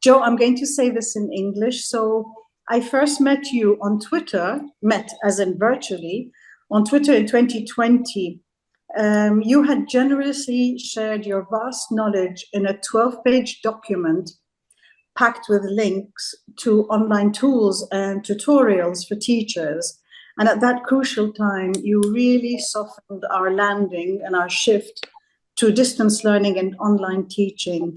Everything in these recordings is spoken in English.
Joe, I'm going to say this in English. So I first met you on Twitter, met as in virtually, on Twitter in 2020. You had generously shared your vast knowledge in a 12-page document packed with links to online tools and tutorials for teachers. And at that crucial time, you really softened our landing and our shift to distance learning and online teaching.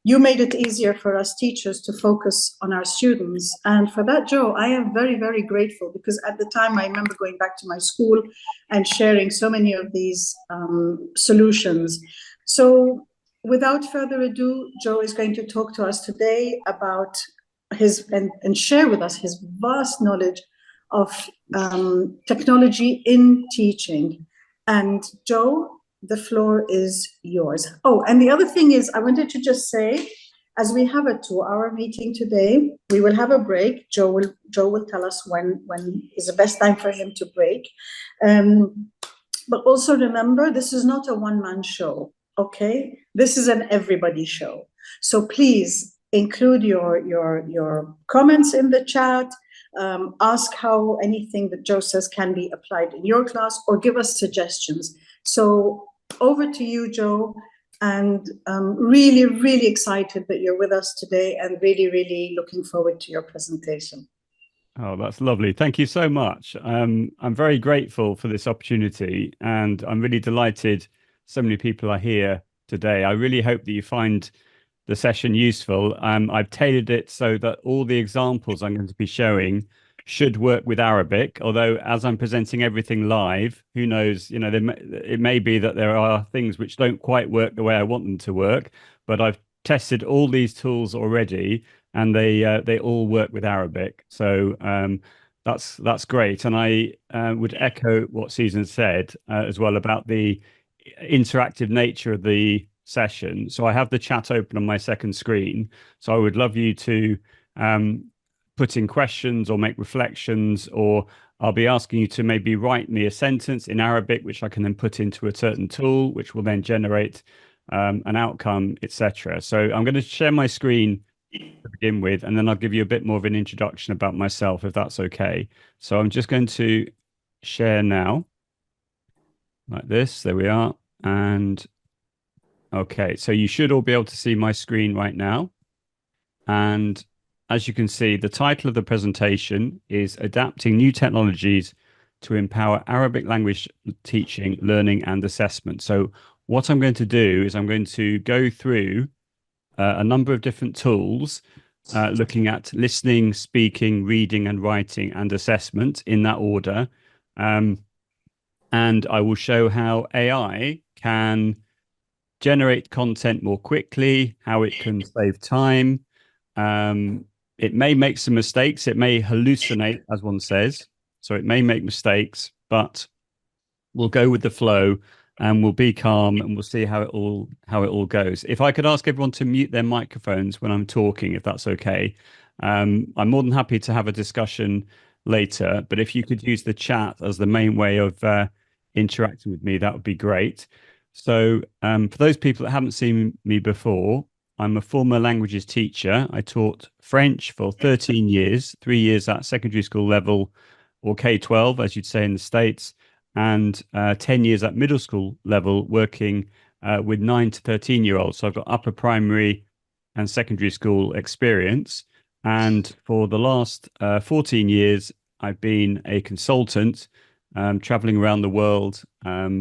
You made it easier for us teachers to focus on our students. And for that, Joe, I am very, very grateful, because at the time I remember going back to my school and sharing so many of these solutions. So without further ado, Joe is going to talk to us today about his and share with us his vast knowledge of technology in teaching. And Joe, the floor is yours. Oh, and the other thing is, I wanted to just say, as we have a 2-hour meeting today, we will have a break. Joe will tell us when is the best time for him to break. But also remember, this is not a one-man show, okay? This is an everybody show. So please include your comments in the chat. Ask how anything that Joe says can be applied in your class, or give us suggestions. So over to you, Joe, and really, really excited that you're with us today, and really, really looking forward to your presentation. Oh, that's lovely. Thank you so much. I'm very grateful for this opportunity, and I'm really delighted so many people are here today. I really hope that you find the session useful. I've tailored it so that all the examples I'm going to be showing should work with Arabic, although as I'm presenting everything live, who knows, it may be that there are things which don't quite work the way I want them to work, but I've tested all these tools already, and they all work with Arabic. So that's great. And I would echo what Susan said as well about the interactive nature of the session. So I have the chat open on my second screen. So I would love you to put in questions or make reflections, or I'll be asking you to maybe write me a sentence in Arabic, which I can then put into a certain tool, which will then generate an outcome, etc. So I'm going to share my screen to begin with, and then I'll give you a bit more of an introduction about myself, if that's okay. So I'm just going to share now, like this. There we are. And okay, so you should all be able to see my screen right now. And as you can see, the title of the presentation is Adapting New Technologies to Empower Arabic Language Teaching, Learning and Assessment. So what I'm going to do is I'm going to go through a number of different tools, looking at listening, speaking, reading and writing and assessment in that order. And I will show how AI can generate content more quickly, how it can save time. It may make some mistakes. It may hallucinate, as one says. So it may make mistakes, but we'll go with the flow and we'll be calm, and we'll see how it all goes. If I could ask everyone to mute their microphones when I'm talking, if that's okay. I'm more than happy to have a discussion later, but if you could use the chat as the main way of interacting with me, that would be great. So for those people that haven't seen me before, I'm a former languages teacher. I taught French for 13 years, 3 years at secondary school level, or K-12, as you'd say in the States, and 10 years at middle school level, working with 9 to 13-year-olds. So I've got upper primary and secondary school experience. And for the last 14 years, I've been a consultant, traveling around the world,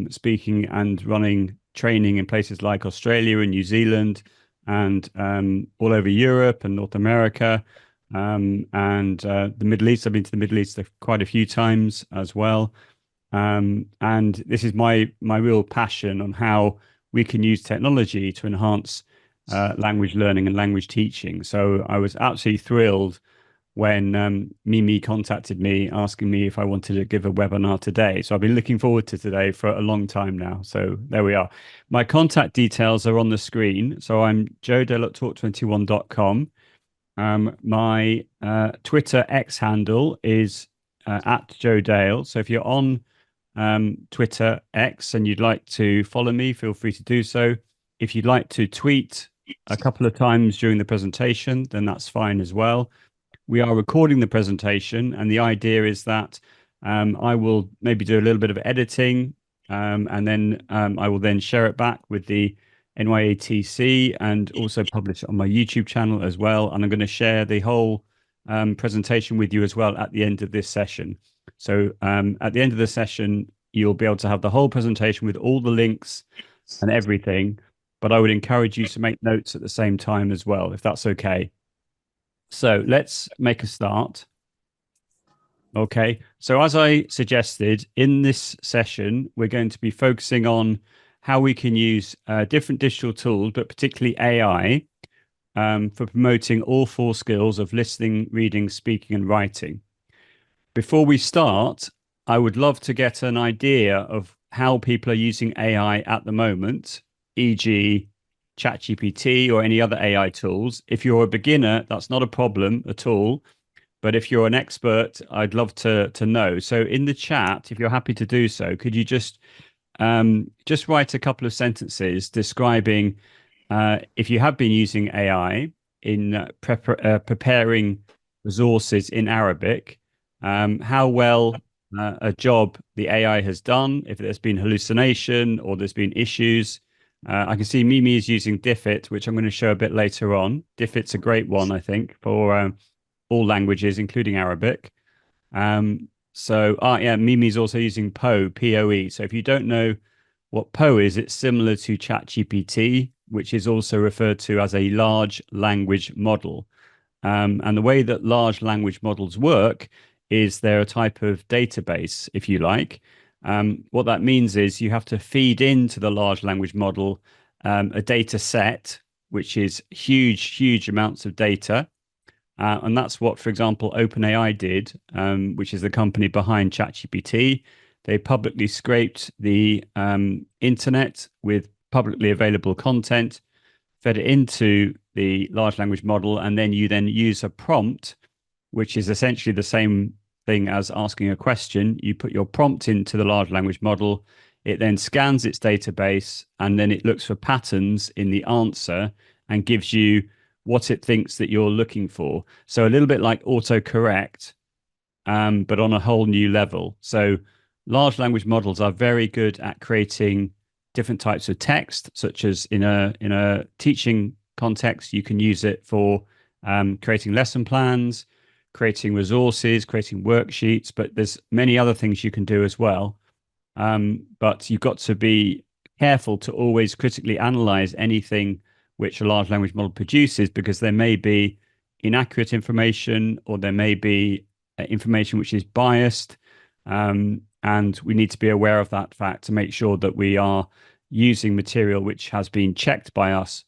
speaking and running training in places like Australia and New Zealand, and all over Europe and North America, and the Middle East. I've been to the Middle East quite a few times as well. And this is my real passion on how we can use technology to enhance language learning and language teaching. So I was absolutely thrilled when Mimi contacted me asking me if I wanted to give a webinar today. So I've been looking forward to today for a long time now. So there we are. My contact details are on the screen. So I'm joedale@talk21.com. My Twitter X handle is at Joe Dale. So if you're on Twitter X and you'd like to follow me, feel free to do so. If you'd like to tweet a couple of times during the presentation, then that's fine as well. We are recording the presentation, and the idea is that I will maybe do a little bit of editing, and then I will then share it back with the NYATC and also publish it on my YouTube channel as well. And I'm going to share the whole presentation with you as well at the end of this session. So at the end of the session, you'll be able to have the whole presentation with all the links and everything. But I would encourage you to make notes at the same time as well, if that's okay. So let's make a start. Okay, so as I suggested, in this session, we're going to be focusing on how we can use different digital tools, but particularly AI, for promoting all 4 skills of listening, reading, speaking, and writing. Before we start, I would love to get an idea of how people are using AI at the moment, e.g., ChatGPT or any other AI tools. If you're a beginner, that's not a problem at all. But if you're an expert, I'd love to know. So in the chat, if you're happy to do so, could you just write a couple of sentences describing if you have been using AI in preparing resources in Arabic, how well a job the AI has done, if there's been hallucination or there's been issues. I can see Mimi is using Diffit, which I'm going to show a bit later on. Diffit's a great one, I think, for all languages, including Arabic. Yeah, Mimi's also using Poe, P-O-E. So if you don't know what Poe is, it's similar to ChatGPT, which is also referred to as a large language model. And the way that large language models work is they're a type of database, if you like. What that means is you have to feed into the large language model a data set, which is huge amounts of data. And that's what, for example, OpenAI did, which is the company behind ChatGPT. They publicly scraped the internet with publicly available content, fed it into the large language model, and then you use a prompt, which is essentially the same thing as asking a question. You put your prompt into the large language model, it then scans its database, and then it looks for patterns in the answer and gives you what it thinks that you're looking for. So a little bit like autocorrect, but on a whole new level. So large language models are very good at creating different types of text, such as in a teaching context, you can use it for creating lesson plans, creating resources, creating worksheets, but there's many other things you can do as well. But you've got to be careful to always critically analyze anything which a large language model produces, because there may be inaccurate information or there may be information which is biased. And we need to be aware of that fact to make sure that we are using material which has been checked by us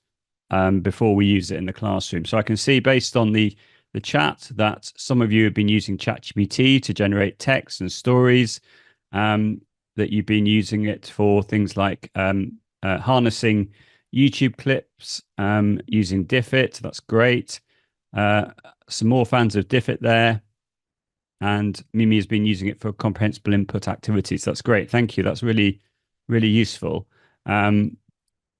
before we use it in the classroom. So I can see based on the chat that some of you have been using ChatGPT to generate text and stories, that you've been using it for things like harnessing YouTube clips, using Diffit. That's great. Some more fans of Diffit there. And Mimi has been using it for comprehensible input activities. That's great. Thank you. That's really useful. And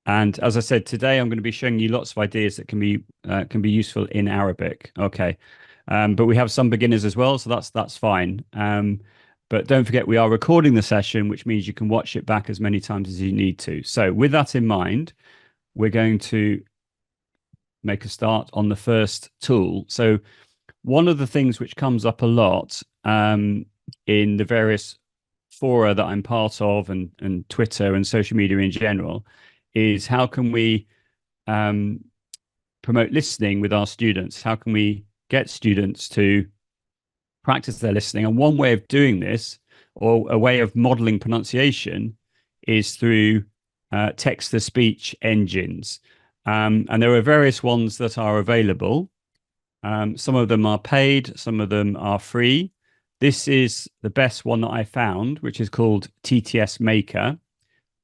as I said, today I'm going to be showing you lots of ideas that can be useful in Arabic. Okay. But we have some beginners as well, so that's fine. But don't forget, we are recording the session, which means you can watch it back as many times as you need to. So with that in mind, we're going to make a start on the first tool. So one of the things which comes up a lot in the various fora that I'm part of and Twitter and social media in general is how can we promote listening with our students? How can we get students to practice their listening? And one way of doing this, or a way of modeling pronunciation, is through text-to-speech engines. And there are various ones that are available. Some of them are paid, some of them are free. This is the best one that I found, which is called TTS Maker.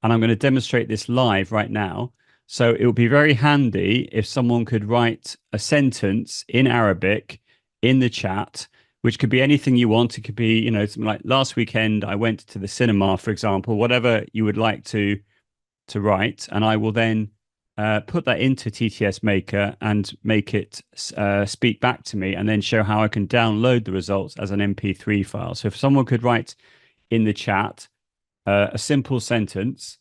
And I'm going to demonstrate this live right now. So it would be very handy if someone could write a sentence in Arabic in the chat, which could be anything you want. It could be, something like, last weekend I went to the cinema, for example, whatever you would like to write. And I will then put that into TTS Maker and make it speak back to me, and then show how I can download the results as an MP3 file. So if someone could write in the chat a simple sentence,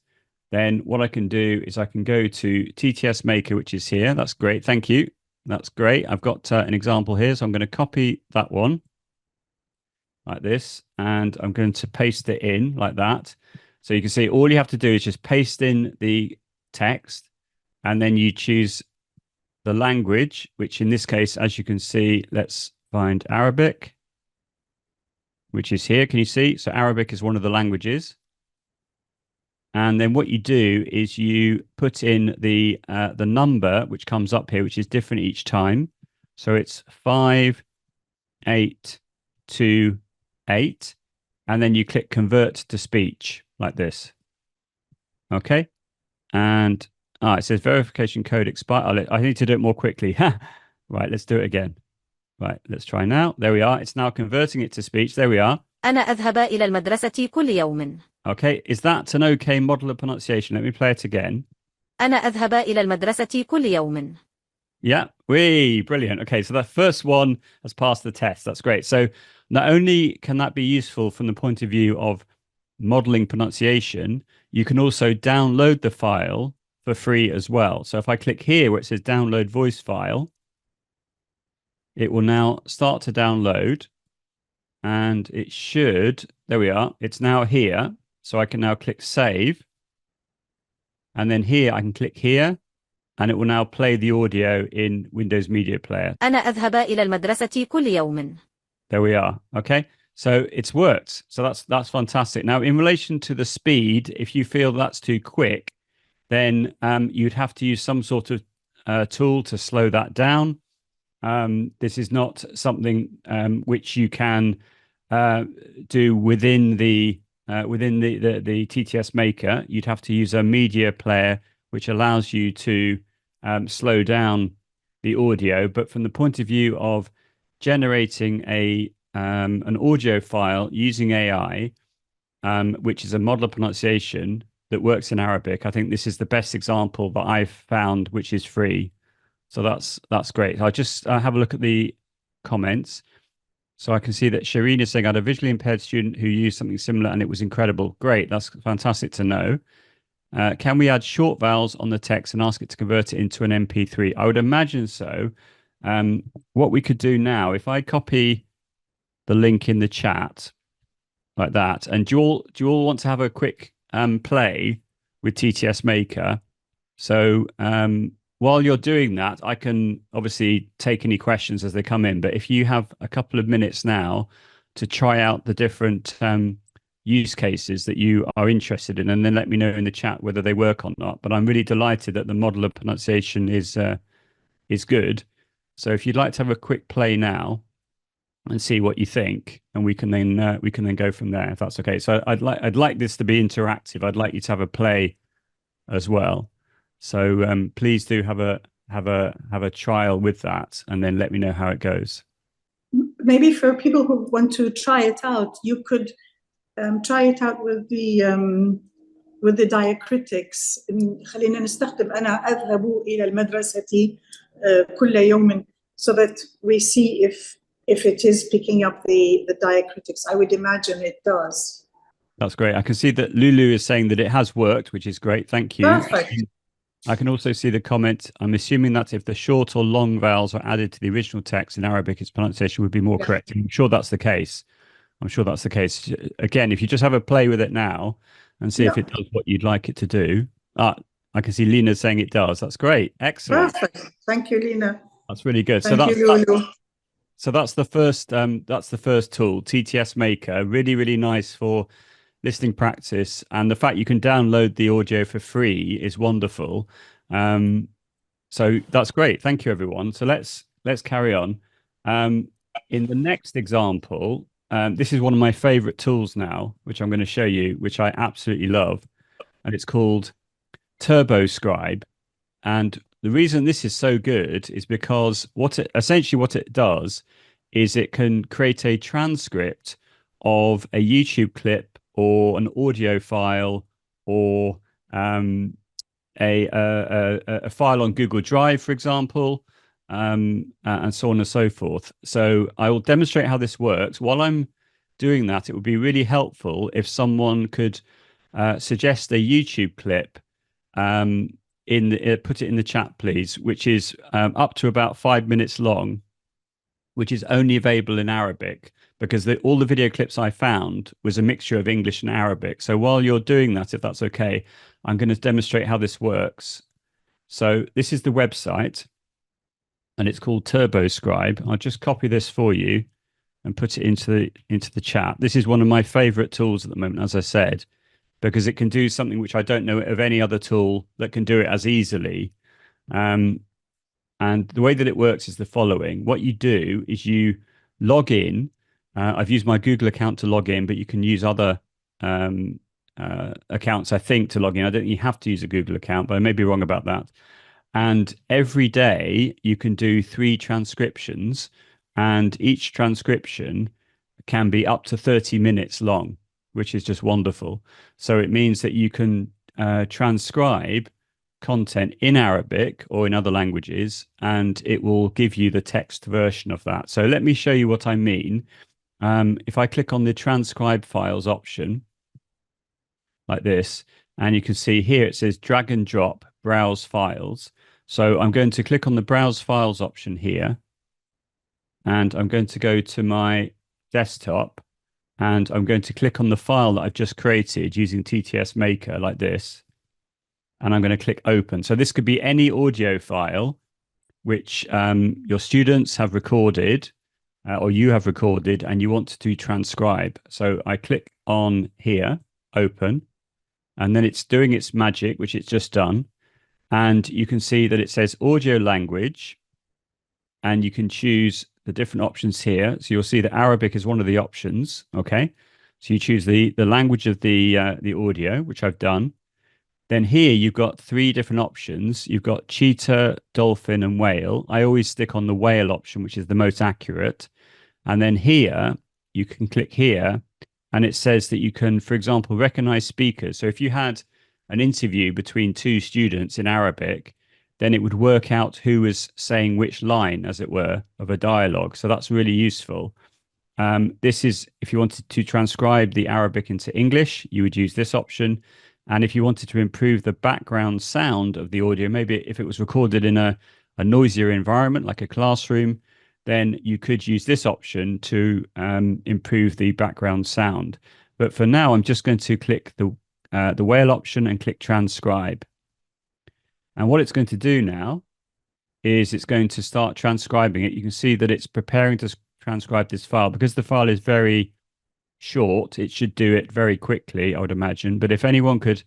then what I can do is I can go to TTS Maker, which is here. That's great. Thank you. That's great. I've got an example here. So I'm going to copy that one like this, and I'm going to paste it in like that. So you can see all you have to do is just paste in the text, and then you choose the language, which in this case, as you can see, let's find Arabic, which is here. Can you see? So Arabic is one of the languages. And then what you do is you put in the number, which comes up here, which is different each time. So it's 5828, and then you click convert to speech like this. Okay. And it says verification code expired. I need to do it more quickly. Right, let's do it again. Right, let's try now. There we are. It's now converting it to speech. There we are. أنا أذهب إلى المدرسة كل يوم. Okay, is that an okay model of pronunciation? Let me play it again. أنا أذهب إلى المدرسة كل يوم. Yeah, brilliant. Okay, so that first one has passed the test. That's great. So not only can that be useful from the point of view of modeling pronunciation, you can also download the file for free as well. So if I click here where it says download voice file, it will now start to download, and it should, there we are. It's now here. So I can now click save, and then here I can click here, and it will now play the audio in Windows Media Player. أنا أذهب إلى المدرسة كل يوم. There we are. Okay. So it's worked. So that's fantastic. Now, in relation to the speed, if you feel that's too quick, then you'd have to use some sort of tool to slow that down. This is not something which you can do within the TTS Maker. You'd have to use a media player, which allows you to slow down the audio. But from the point of view of generating an audio file using AI, which is a model of pronunciation that works in Arabic, I think this is the best example that I've found, which is free. So that's great. I'll just have a look at the comments. So I can see that Shireen is saying I had a visually impaired student who used something similar and it was incredible. Great. That's fantastic to know. Can we add short vowels on the text and ask it to convert it into an MP3? I would imagine so. What we could do now, if I copy the link in the chat like that, and do you all want to have a quick play with TTS Maker? So while you're doing that, I can obviously take any questions as they come in. But if you have a couple of minutes now to try out the different use cases that you are interested in, and then let me know in the chat whether they work or not. But I'm really delighted that the model of pronunciation is good. So if you'd like to have a quick play now and see what you think, and we can then go from there, if that's okay. So I'd like this to be interactive. I'd like you to have a play as well. So please do have a trial with that, and then let me know how it goes. Maybe for people who want to try it out, you could try it out with the diacritics. خلينا نستخدم أنا أذهب إلى المدرسة كل يوم, so that we see if it is picking up the diacritics. I would imagine it does. That's great. I can see that Lulu is saying that it has worked, which is great. Thank you. Perfect. I can also see the comment. I'm assuming that if the short or long vowels are added to the original text in Arabic, its pronunciation would be more correct. I'm sure that's the case. Again, if you just have a play with it now and see if it does what you'd like it to do. I can see Lena saying it does. That's great. Excellent. Perfect. Thank you, Lena. That's really good. Thank you, Lulu. So that's the first tool, TTS Maker. Really, really nice for listening practice, and the fact you can download the audio for free is wonderful. So that's great. Thank you, everyone. So let's carry on. In the next example, this is one of my favorite tools now, which I'm going to show you, which I absolutely love, and it's called TurboScribe. And the reason this is so good is because what it does is it can create a transcript of a YouTube clip or an audio file or a file on Google Drive, for example, and so on and so forth. So I will demonstrate how this works. While I'm doing that, it would be really helpful if someone could suggest a YouTube clip, put it in the chat, please, which is up to about 5 minutes long, which is only available in Arabic, because all the video clips I found was a mixture of English and Arabic. So while you're doing that, if that's okay, I'm going to demonstrate how this works. So this is the website, and it's called TurboScribe. I'll just copy this for you and put it into the chat. This is one of my favorite tools at the moment, as I said, because it can do something which I don't know of any other tool that can do it as easily. And the way that it works is the following. What you do is you log in. I've used my Google account to log in, but you can use other accounts, I think, to log in. I don't think you have to use a Google account, but I may be wrong about that. And every day you can do 3 transcriptions, and each transcription can be up to 30 minutes long, which is just wonderful. So it means that you can transcribe content in Arabic or in other languages, and it will give you the text version of that. So let me show you what I mean. If I click on the transcribe files option like this, and you can see here it says drag and drop browse files. So I'm going to click on the browse files option here, and I'm going to go to my desktop, and I'm going to click on the file that I've just created using TTS Maker like this. And I'm going to click open. So this could be any audio file which your students have recorded or you have recorded and you want to transcribe. So I click on here, open, and then it's doing its magic, which it's just done. And you can see that it says audio language, and you can choose the different options here. So you'll see that Arabic is one of the options. Okay. So you choose the language of the audio, which I've done. Then here you've got 3 different options. You've got cheetah, dolphin, and whale. I always stick on the whale option, which is the most accurate. And then here you can click here, and it says that you can, for example, recognize speakers. So if you had an interview between 2 students in Arabic, then it would work out who was saying which line, as it were, of a dialogue. So that's really useful. This is if you wanted to transcribe the Arabic into English, you would use this option. And if you wanted to improve the background sound of the audio, maybe if it was recorded in a noisier environment like a classroom, then you could use this option to improve the background sound. But for now, I'm just going to click the whale option and click transcribe. And what it's going to do now is it's going to start transcribing it. You can see that it's preparing to transcribe this file. Because the file is very short, it should do it very quickly, I would imagine. But if anyone could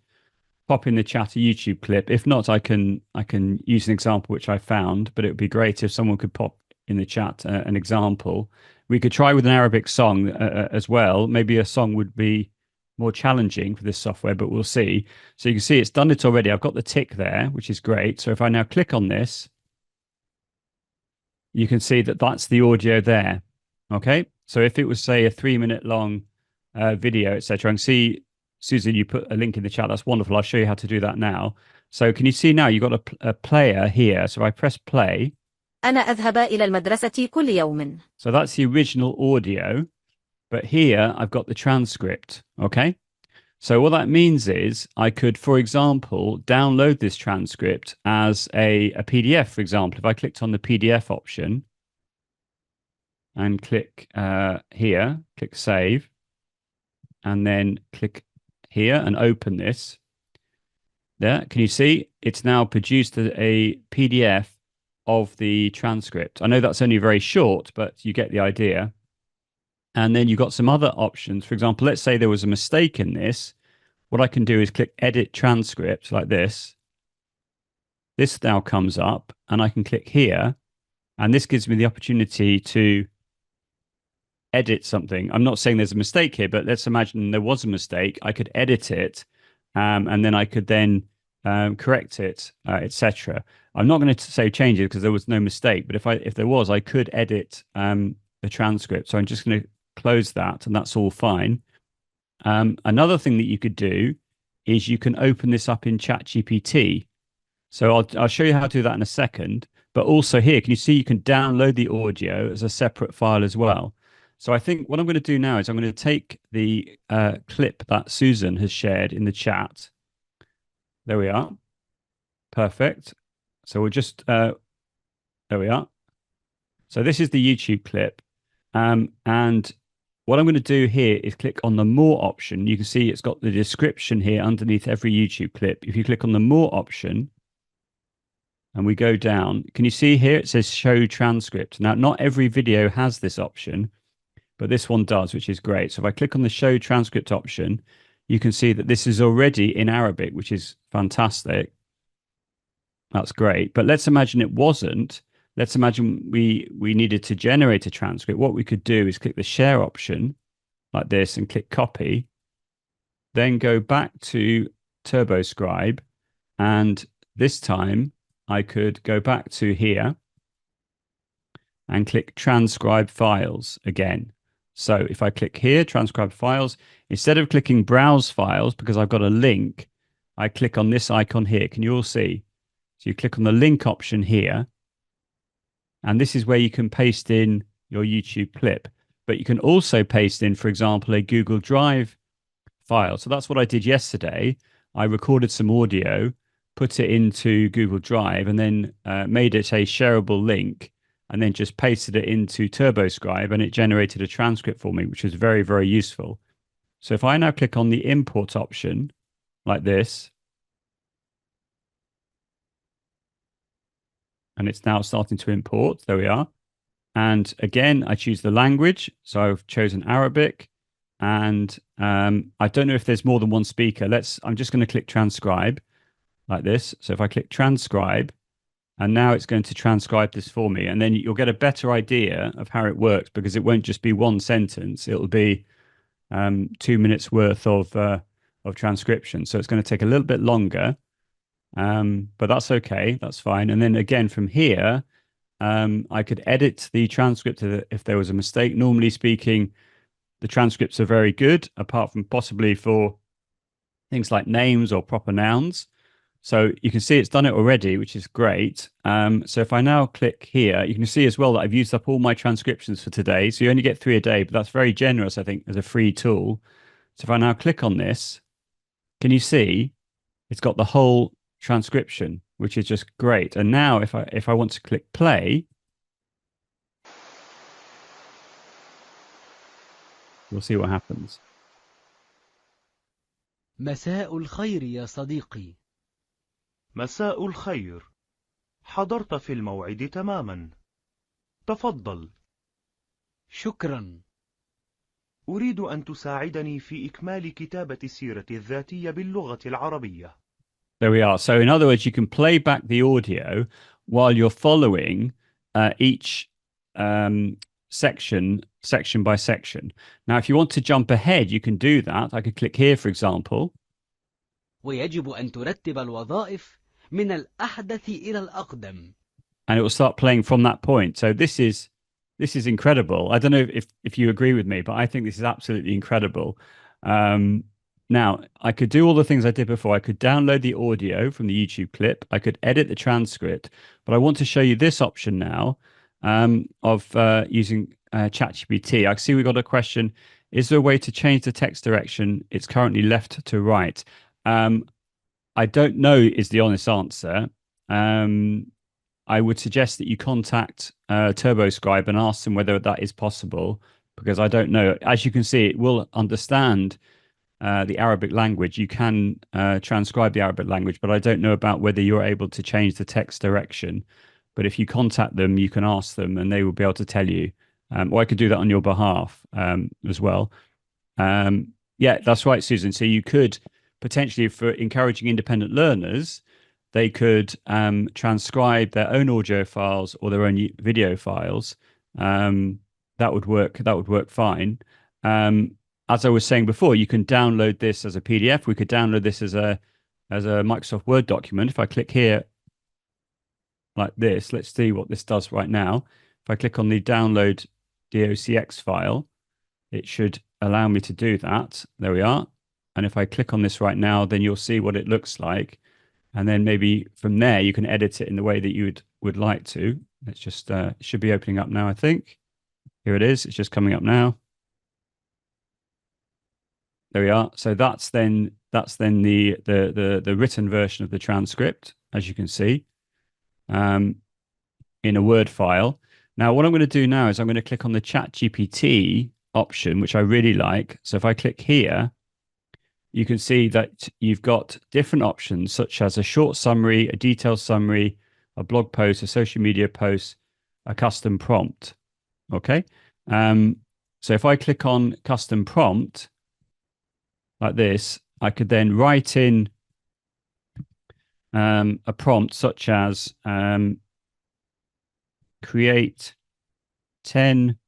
pop in the chat a YouTube clip, if not, I can use an example which I found, but it would be great if someone could pop in the chat an example. We could try with an Arabic song as well. Maybe a song would be more challenging for this software, but we'll see. So you can see it's done it already. I've got the tick there, which is great. So if I now click on this, you can see that that's the audio there. Okay. So if it was, say, a 3-minute long video, etc., I can see, Susan, you put a link in the chat. That's wonderful. I'll show you how to do that now. So can you see now you've got a player here. So if I press play. أنا أذهب إلى المدرسة كل يوم. So that's the original audio. But here I've got the transcript. Okay. So what that means is I could, for example, download this transcript as a PDF, for example. If I clicked on the PDF option, and click here, click save, and then click here and open this. There, can you see? It's now produced a PDF of the transcript. I know that's only very short, but you get the idea. And then you've got some other options. For example, let's say there was a mistake in this. What I can do is click edit transcript like this. This now comes up, and I can click here, and this gives me the opportunity to edit something. I'm not saying there's a mistake here, but let's imagine there was a mistake. I could edit it, and then I could then correct it, etc. I'm not going to save changes because there was no mistake, but if there was, I could edit the transcript. So I'm just going to close that, and that's all fine. Another thing that you could do is you can open this up in ChatGPT. So I'll show you how to do that in a second. But also here, can you see you can download the audio as a separate file as well? So I think what I'm going to do now is I'm going to take the clip that Susan has shared in the chat. There we are. Perfect. So we'll just, there we are. So this is the YouTube clip. And what I'm going to do here is click on the More option. You can see it's got the description here underneath every YouTube clip. If you click on the More option and we go down, can you see here it says Show Transcript? Now, not every video has this option, but this one does, which is great. So if I click on the Show Transcript option, you can see that this is already in Arabic, which is fantastic. That's great. But let's imagine it wasn't. Let's imagine we needed to generate a transcript. What we could do is click the share option like this and click copy, then go back to TurboScribe. And this time I could go back to here and click transcribe files again. So if I click here, transcribe files, instead of clicking browse files, because I've got a link, I click on this icon here. Can you all see? So you click on the link option here. And this is where you can paste in your YouTube clip. But you can also paste in, for example, a Google Drive file. So that's what I did yesterday. I recorded some audio, put it into Google Drive, and then made it a shareable link, and then just pasted it into TurboScribe, and it generated a transcript for me, which was very, very useful. So if I now click on the import option like this, and it's now starting to import. There we are. And again, I choose the language. So I've chosen Arabic. And I don't know if there's more than one speaker. I'm just going to click transcribe like this. So if I click transcribe, and now it's going to transcribe this for me. And then you'll get a better idea of how it works, because it won't just be one sentence. It'll be 2 minutes worth of transcription. So it's going to take a little bit longer. But that's okay. That's fine. And then again, from here, I could edit the transcript if there was a mistake. Normally speaking, the transcripts are very good, apart from possibly for things like names or proper nouns. So you can see it's done it already, which is great. So if I now click here, you can see as well that I've used up all my transcriptions for today. So you only get 3 a day, but that's very generous, I think, as a free tool. So if I now click on this, can you see it's got the whole transcription, which is just great. And now if I want to click play, we'll see what happens. مساء الخير يا صديقي. مساء الخير. حضرت في الموعد تماما. تفضل. شكرا. أريد أن تساعدني في إكمال كتابة السيرة الذاتية باللغة العربية. There we are. So in other words, you can play back the audio while you're following each section by section. Now, if you want to jump ahead, you can do that. I could click here, for example. ويجب أن ترتب الوظائف من الأحدث إلى الأقدم. And it will start playing from that point. So this is incredible. I don't know if you agree with me, but I think this is absolutely incredible. Now, I could do all the things I did before. I could download the audio from the YouTube clip. I could edit the transcript. But I want to show you this option now of using ChatGPT. I see we've got a question. Is there a way to change the text direction? It's currently left to right. I don't know is the honest answer. I would suggest that you contact TurboScribe and ask them whether that is possible, because I don't know. As you can see, it will understand the Arabic language. You can transcribe the Arabic language, but I don't know about whether you're able to change the text direction. But if you contact them, you can ask them and they will be able to tell you. Or I could do that on your behalf as well. Yeah, that's right, Susan. So you could potentially, for encouraging independent learners, they could transcribe their own audio files or their own video files. That would work. That would work fine. As I was saying before, you can download this as a PDF. We could download this as a Microsoft Word document. If I click here like this, let's see what this does right now. If I click on the download docx file, it should allow me to do that. There we are. And if I click on this right now, then you'll see what it looks like. And then maybe from there, you can edit it in the way that you would like to. Let's just, it should be opening up now, I think. Here it is. It's just coming up now. There we are. So that's then the written version of the transcript, as you can see, in a Word file. Now, what I'm going to do now is I'm going to click on the ChatGPT option, which I really like. So if I click here, you can see that you've got different options, such as a short summary, a detailed summary, a blog post, a social media post, a custom prompt. Okay. So if I click on custom prompt like this, I could then write in a prompt such as create 10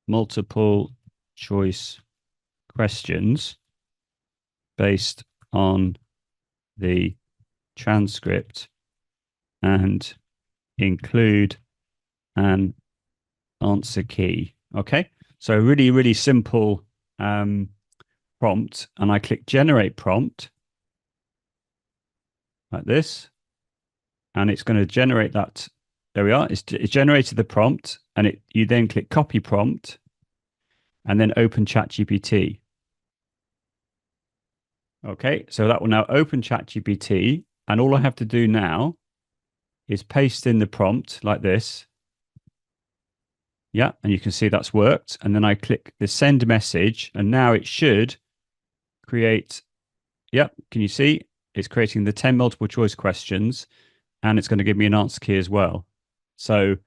multiple choice questions based on the transcript and include an answer key. Okay, so really, really simple prompt, and I click generate prompt like this, and it's going to generate that. There we are. It's generated the prompt, and you then click copy prompt and then open ChatGPT. Okay, so that will now open ChatGPT, and all I have to do now is paste in the prompt like this. Yeah, and you can see that's worked. And then I click the send message, and now it should create, yep, can you see? It's creating the 10 multiple choice questions, and it's going to give me an answer key as well. So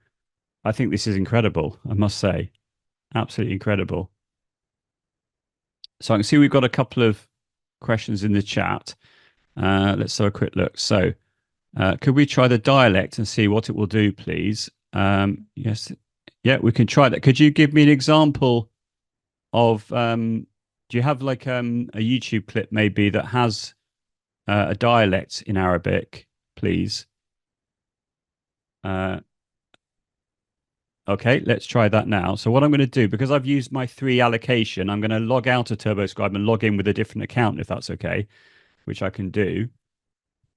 I think this is incredible, I must say. Absolutely incredible. So I can see we've got a couple of questions in the chat. Let's have a quick look. So could we try the dialect and see what it will do, please? Yes. Yeah, we can try that. Could you give me an example of, do you have like a YouTube clip maybe that has a dialect in Arabic, please? Okay, let's try that now. So what I'm going to do, because I've used my 3 allocation, I'm going to log out of TurboScribe and log in with a different account, if that's okay, which I can do.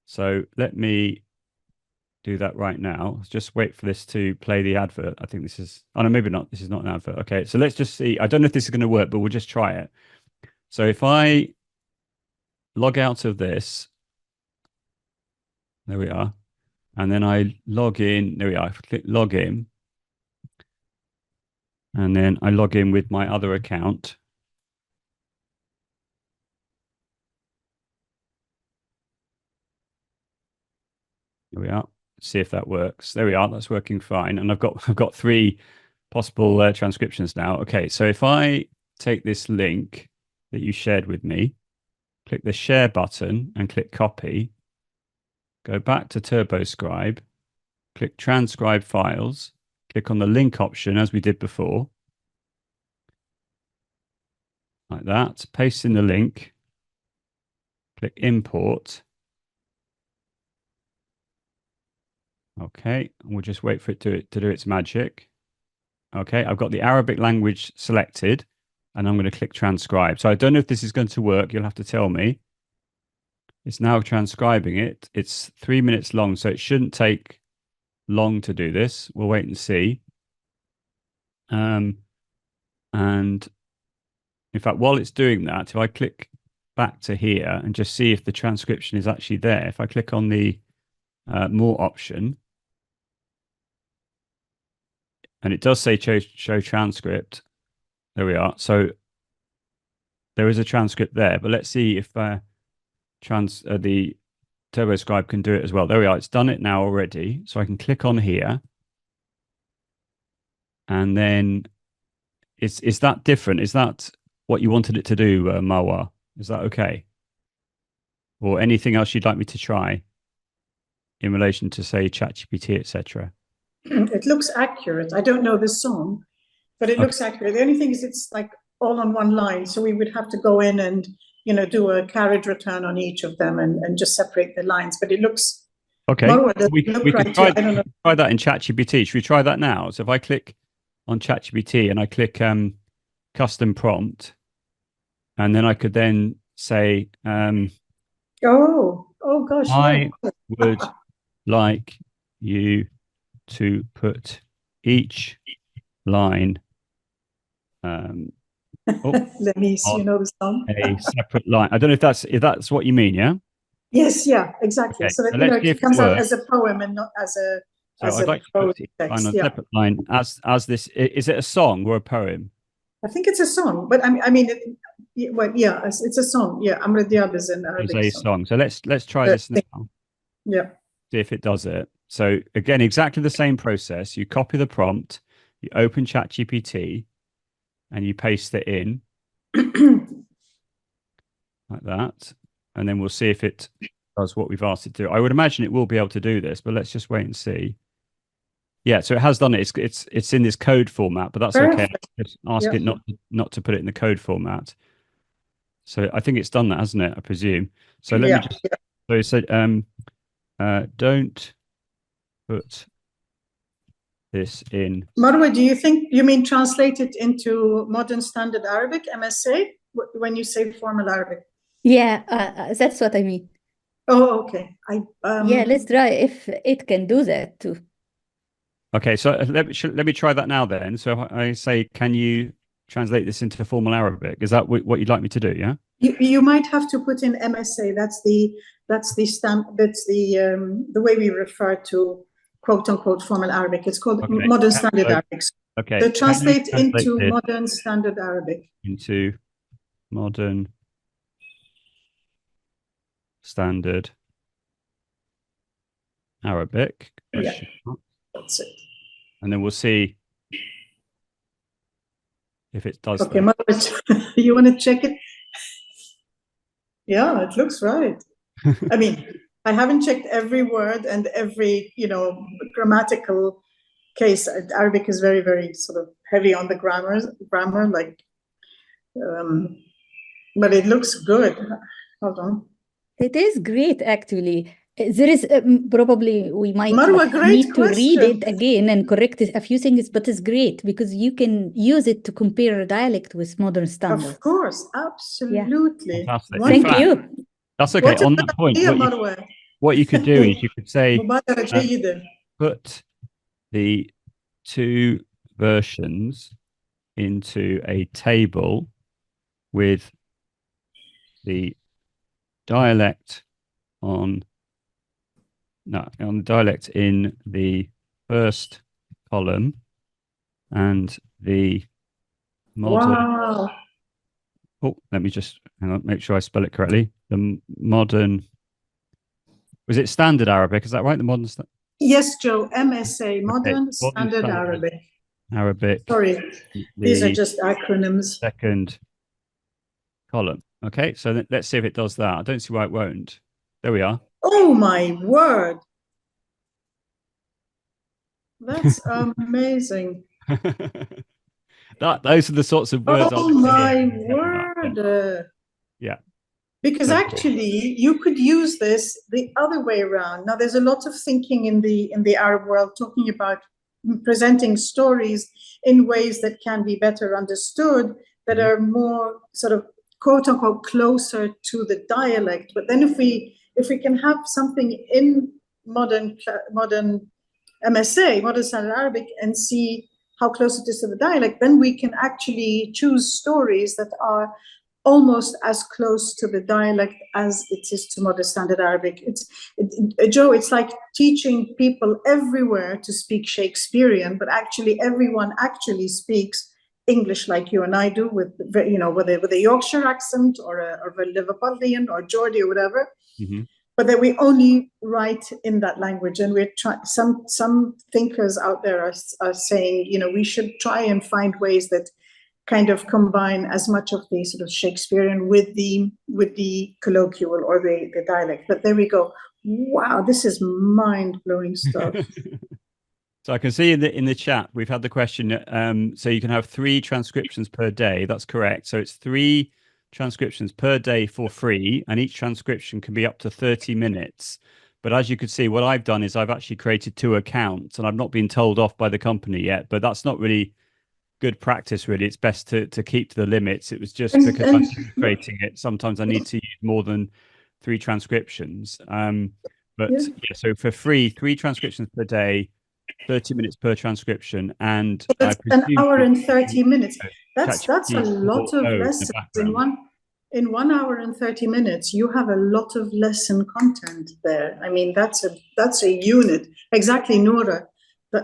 So let me do that right now. Just wait for this to play the advert. I think this is, oh no, maybe not. This is not an advert. Okay, so let's just see. I don't know if this is going to work, but we'll just try it. So if I log out of this, there we are. And then I log in, there we are. I click log in. And then I log in with my other account. There we are. See if that works. There we are. That's working fine. And I've got 3 possible transcriptions now. Okay, so if I take this link that you shared with me, click the share button and click copy, go back to TurboScribe, click transcribe files, click on the link option as we did before, like that, paste in the link, click import. Okay, and we'll just wait for it to do its magic. Okay, I've got the Arabic language selected, and I'm going to click transcribe. So I don't know if this is going to work. You'll have to tell me. It's now transcribing it. It's 3 minutes long, so it shouldn't take long to do this. We'll wait and see. And in fact, while it's doing that, if I click back to here and just see if the transcription is actually there, if I click on the more option, and it does say show transcript. There we are. So there is a transcript there, but let's see if the TurboScribe can do it as well. There we are. It's done it now already. So I can click on here. And then is that different? Is that what you wanted it to do, Marwa? Is that okay? Or anything else you'd like me to try in relation to, say, ChatGPT, etc.? It looks accurate. I don't know the song, but it looks accurate. The only thing is it's like all on one line. So we would have to go in and, do a carriage return on each of them and just separate the lines. But it looks, okay. We can try that in ChatGPT. Should we try that now? So if I click on ChatGPT and I click custom prompt, and then I could then say, oh, Oh gosh, I yeah. would like you to put each line Let me see, you on know the song. a separate line. I don't know if that's what you mean, yeah? Yes, yeah, exactly. Okay, So that so let's see if it it comes out works. as a poem and not as a So I'd like to prose put each line text. on a Yeah, separate line as this. Is it a song or a poem? I think it's a song, but I mean, well, yeah, it's a song. Yeah, Amr Diab is an It's Arabic a song. song. So let's try this now. Yeah. See if it does it. So again, exactly the same process. You copy the prompt, you open ChatGPT, and you paste it in like that, and then we'll see if it does what we've asked it to do. I would imagine it will be able to do this, but let's just wait and see. Yeah, so it has done it. It's in this code format, but that's okay. Perfect. Just ask Yeah. it not to put it in the code format. So I think it's done that, hasn't it? I presume. So let me Yeah. just. So it said, don't put this in. Marwa, do you think you mean translate it into modern standard Arabic, MSA, when you say formal Arabic? Yeah, that's what I mean. Oh, okay. Yeah, let's try if it can do that too. Okay, so let me try that now then. So I say, can you translate this into formal Arabic? Is that what you'd like me to do? Yeah. You might have to put in MSA. That's the way we refer to quote unquote formal Arabic. It's called Okay. modern standard Arabic. Okay. So translate into this modern standard Arabic. into modern standard Arabic? Yeah. Question mark. That's it. And then we'll see if it does Okay, that. Marwa, you want to check it? Yeah, it looks right. I mean, I haven't checked every word and every, grammatical case. Arabic is very, very sort of heavy on the grammar, like, but it looks good. Hold on. It is great, actually. There is probably we might Marwa, great need to read question. it again and correct a few things, but it's great because you can use it to compare a dialect with modern standard. Of course, absolutely. Fantastic. Thank you. That's okay. What a On good that point, idea, Marwa. what you could do is you could say, مبادرة جيدة. put the two versions into a table with the dialect on the dialect in the first column and the modern. Wow. Oh, let me just hang on, make sure I spell it correctly. The modern. Was it standard Arabic? Is that right? The modern. Yes, Joe. MSA, Modern Modern Standard Arabic. Arabic. Sorry, these are just acronyms. Second column. Okay, so let's see if it does that. I don't see why it won't. There we are. Oh my word. That's amazing. Those are the sorts of words. Oh my word. Yeah. Because actually you could use this the other way around. Now there's a lot of thinking in the Arab world talking about presenting stories in ways that can be better understood, that are more sort of quote unquote closer to the dialect. But then if we can have something in modern MSA, modern standard Arabic, and see how close it is to the dialect, then we can actually choose stories that are almost as close to the dialect as it is to modern standard Arabic. Joe, it's like teaching people everywhere to speak Shakespearean, but actually everyone actually speaks English like you and I do, with a Yorkshire accent or a Liverpudlian or Geordie or whatever. Mm-hmm. But that we only write in that language, and we're some thinkers out there are saying, we should try and find ways that kind of combine as much of the sort of Shakespearean with the colloquial or the dialect. But there we go. Wow, this is mind-blowing stuff. So I can see in the chat we've had the question. So you can have 3 transcriptions per day. That's correct. So it's 3 transcriptions per day for free, and each transcription can be up to 30 minutes. But as you can see, what I've done is I've actually created 2 accounts, and I've not been told off by the company yet. But that's not really good practice, really. It's best to keep to the limits. It was just because I'm creating it. Sometimes I need to use more than 3 transcriptions. But Yeah. yeah, so for free, 3 transcriptions per day, 30 minutes per transcription, and I That's an presume hour and 30 minutes. That's a ChatGPT lot of 4.0 in the lessons background. in 1 hour and 30 minutes. You have a lot of lesson content there. I mean, that's a unit. Exactly, Nora.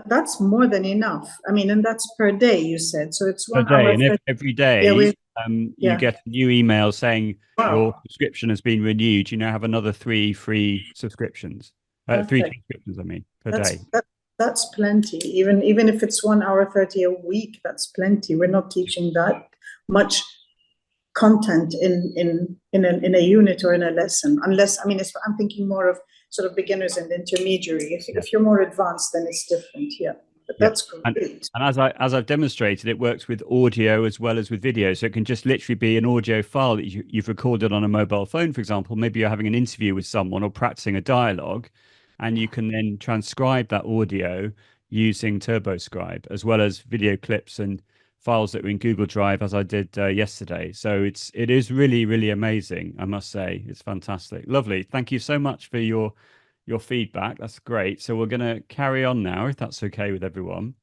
That's more than enough. I mean, and that's per day, you said. So it's Per 1 day, hour. and every day you Yeah. get a new email saying your Wow. subscription has been renewed. You now have another 3 free subscriptions, 3 Perfect. transcriptions, I mean, per day. That's plenty. Even if it's 1 hour 30 a week, that's plenty. We're not teaching that much content in a unit or in a lesson, unless, I mean, I'm thinking more of sort of beginners and intermediary. If you're more advanced, then it's different. Yeah, but that's great. And as I've demonstrated, it works with audio as well as with video. So it can just literally be an audio file that you've recorded on a mobile phone, for example. Maybe you're having an interview with someone or practicing a dialogue, and you can then transcribe that audio using TurboScribe, as well as video clips and files that are in Google Drive, as I did yesterday. So it is really, really amazing, I must say. It's fantastic. Lovely. Thank you so much for your feedback. That's great. So we're going to carry on now, if that's okay with everyone.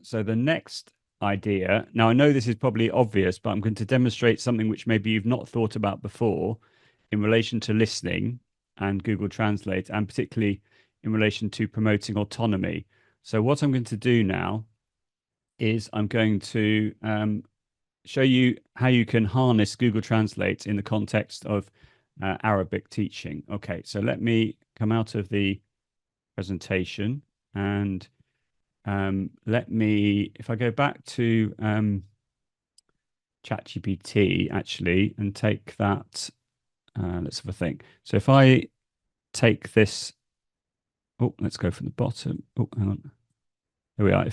So the next idea, now I know this is probably obvious, but I'm going to demonstrate something which maybe you've not thought about before in relation to listening and Google Translate, and particularly in relation to promoting autonomy. So what I'm going to do now is I'm going to show you how you can harness Google Translate in the context of Arabic teaching. Okay, so let me come out of the presentation, and if I go back to ChatGPT actually and take that, let's have a think. So if I take this, let's go from the bottom. Hang on. Here we are.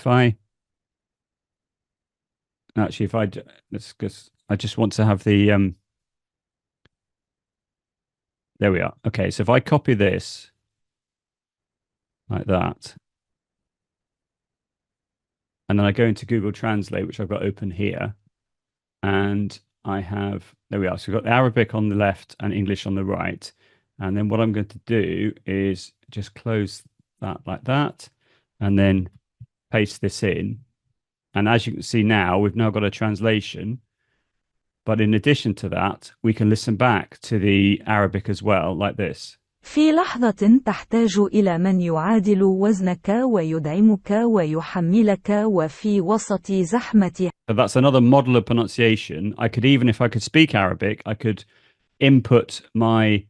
I just want to have the, there we are. Okay, so if I copy this like that, and then I go into Google Translate, which I've got open here, and I have, there we are. So we've got the Arabic on the left and English on the right. And then what I'm going to do is just close that like that, and then paste this in. And as you can see now, we've now got a translation. But in addition to that, we can listen back to the Arabic as well, like this. في لحظة تحتاج إلى من يعادل وزنك ويدعمك ويحملك وفي وسط زحمة. So that's another model of pronunciation. If I could speak Arabic, I could input my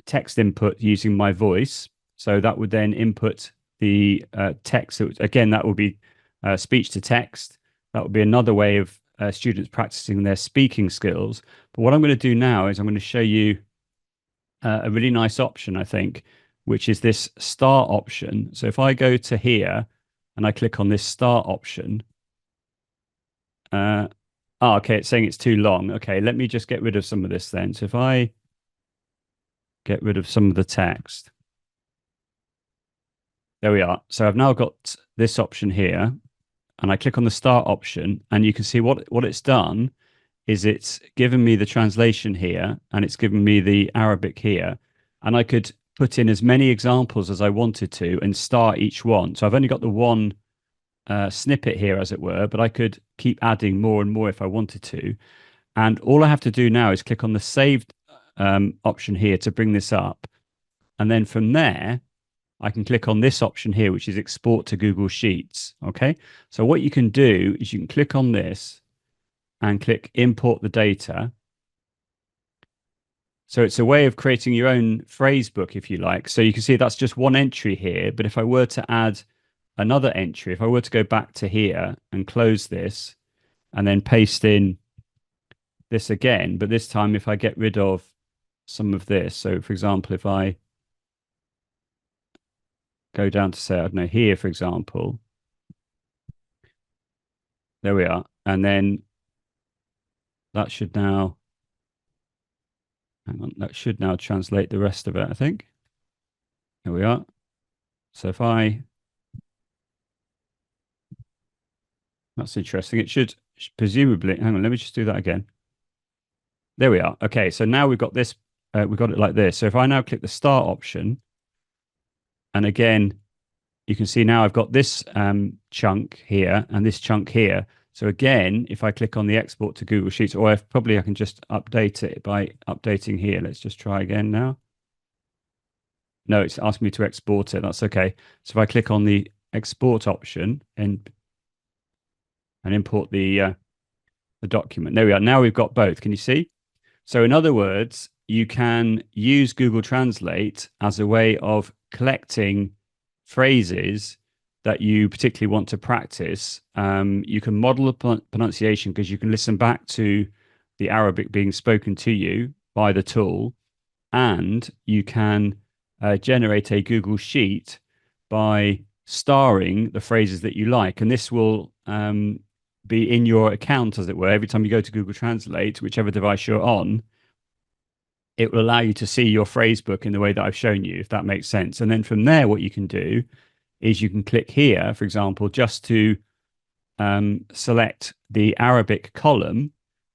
text input using my voice. So that would then input the text. So again, that would be speech to text. That would be another way of students practicing their speaking skills. But what I'm going to do now is I'm going to show you a really nice option, I think, which is this start option. So if I go to here and I click on this start option, okay, it's saying it's too long. Okay, let me just get rid of some of this then. So if I get rid of some of the text, there we are. So I've now got this option here, and I click on the start option, and you can see what it's done is it's given me the translation here, and it's given me the Arabic here, and I could put in as many examples as I wanted to and start each one. So I've only got the one snippet here, as it were, but I could keep adding more and more if I wanted to. And all I have to do now is click on the saved option here to bring this up. And then from there, I can click on this option here, which is export to Google Sheets. Okay. So what you can do is you can click on this and click import the data. So it's a way of creating your own phrase book, if you like. So you can see that's just one entry here. But if I were to add another entry, if I were to go back to here and close this and then paste in this again, but this time if I get rid of some of this. So for example, if I go down to say, I don't know, here, for example, there we are. And then that should now, hang on, that should now translate the rest of it, I think. Here we are. So if that's interesting. It should presumably, hang on, let me just do that again. There we are. Okay, so now we've got this we've got it like this. So if I now click the start option, and again, you can see now I've got this chunk here and this chunk here. So again, if I click on the export to Google Sheets, or probably I can just update it by updating here. Let's just try again now. No, it's asking me to export it. That's okay. So if I click on the export option and import the document, there we are. Now we've got both. Can you see? So in other words, you can use Google Translate as a way of collecting phrases that you particularly want to practice. You can model the pronunciation because you can listen back to the Arabic being spoken to you by the tool, and you can generate a Google Sheet by starring the phrases that you like. And this will be in your account, as it were. Every time you go to Google Translate, whichever device you're on, it will allow you to see your phrase book in the way that I've shown you, if that makes sense. And then from there, what you can do is you can click here, for example, just to select the Arabic column.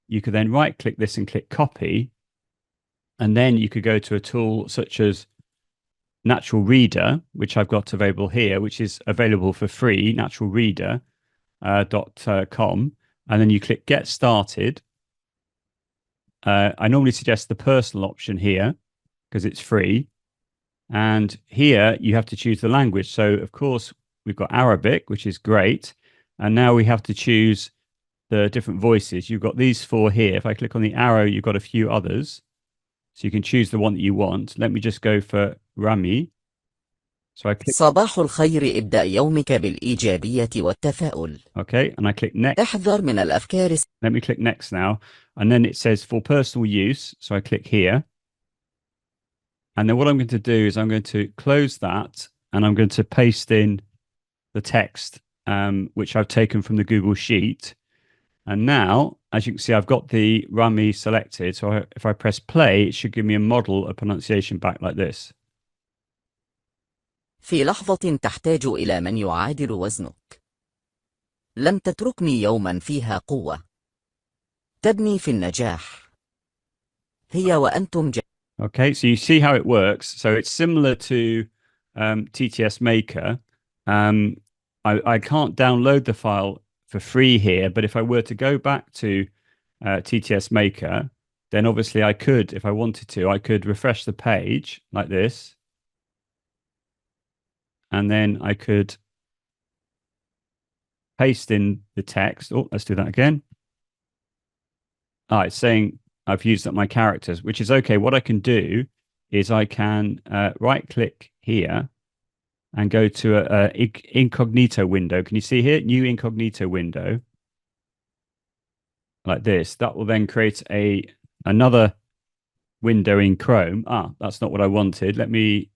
You could then right click this and click copy. And then you could go to a tool such as Natural Reader, which I've got available here, which is available for free, naturalreader.com. And then you click Get Started. I normally suggest the personal option here because it's free. And here you have to choose the language. So, of course, we've got Arabic, which is great. And now we have to choose the different voices. You've got these 4 here. If I click on the arrow, you've got a few others. So you can choose the one that you want. Let me just go for Rami. So I click. صباح الخير ابدأ يومك بالإيجابية والتفاؤل. Okay, and I click next. احذر من الأفكار. Let me click next now. And then it says for personal use. So I click here. And then what I'm going to do is I'm going to close that and I'm going to paste in the text, which I've taken from the Google Sheet. And now, as you can see, I've got the Rami selected. So if I press play, it should give me a model of pronunciation back like this. في لحظة تحتاج إلى من يعادل وزنك. لن تتركني يوما فيها قوة. تبني في النجاح. هي وأنتم Okay, so you see how it works. So it's similar to TTS Maker. I can't download the file for free here, but if I were to go back to TTS Maker, then obviously I could, if I wanted to, I could refresh the page like this. And then I could paste in the text. Oh, let's do that again. It's saying I've used up my characters, which is okay. What I can do is I can right click here and go to a incognito window. Can you see here? New incognito window. Like this. That will then create another window in Chrome. That's not what I wanted. Let me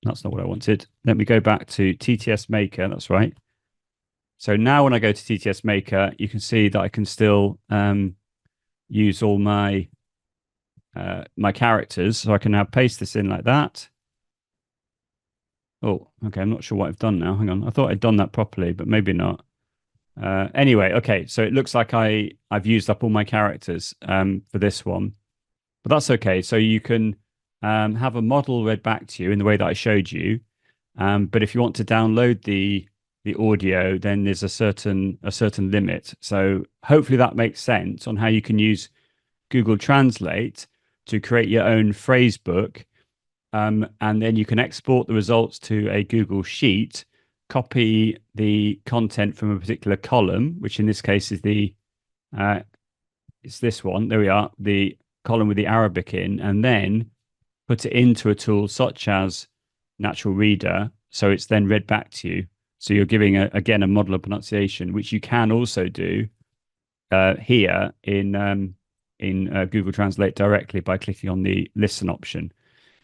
that's not what I wanted. Let me go back to TTS Maker. That's right. So now when I go to TTS Maker, you can see that I can still use all my my characters. So I can now paste this in like that. Oh, okay. I'm not sure what I've done now. Hang on. I thought I'd done that properly, but maybe not. Anyway, okay. So it looks like I've used up all my characters for this one, but that's okay. So you can have a model read back to you in the way that I showed you. But if you want to download the audio, then there's a certain limit. So hopefully that makes sense on how you can use Google Translate to create your own phrase book. And then you can export the results to a Google Sheet, copy the content from a particular column, which in this case is it's this one. There we are, the column with the Arabic in, and then put it into a tool such as Natural Reader. So it's then read back to you. So you're giving, again, a model of pronunciation, which you can also do here in Google Translate directly by clicking on the listen option.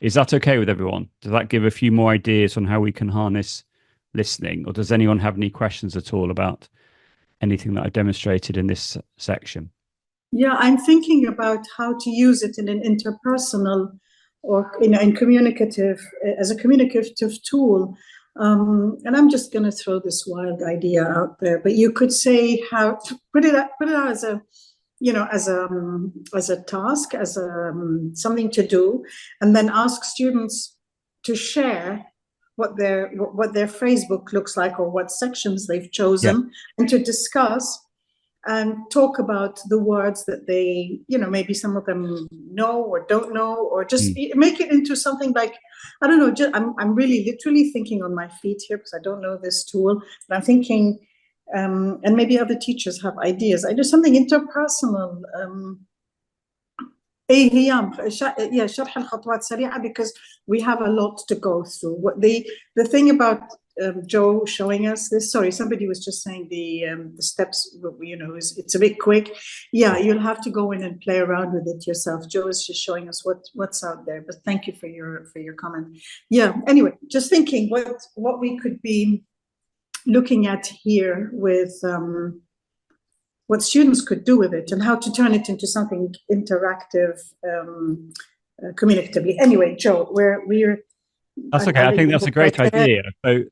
Is that okay with everyone? Does that give a few more ideas on how we can harness listening? Or does anyone have any questions at all about anything that I've demonstrated in this section? Yeah, I'm thinking about how to use it in an interpersonal or in communicative, as a communicative tool. And I'm just going to throw this wild idea out there, but you could say how put it out as as a task, as something to do, and then ask students to share what their phrase book looks like or what sections they've chosen, and to discuss and talk about the words that they, maybe some of them know or don't know, or just make it into something like, I don't know, I'm really literally thinking on my feet here because I don't know this tool, but I'm thinking, and maybe other teachers have ideas. I do something interpersonal. شرح الخطوات سريعة, because we have a lot to go through. What the thing about Joe showing us this, sorry, somebody was just saying the steps, it's a bit quick. Yeah, you'll have to go in and play around with it yourself. Joe is just showing us what's out there, but thank you for your comment. Yeah, anyway, just thinking what we could be looking at here with what students could do with it and how to turn it into something interactive, communicatively. Anyway, Joe, we're that's okay. I think that's a great idea.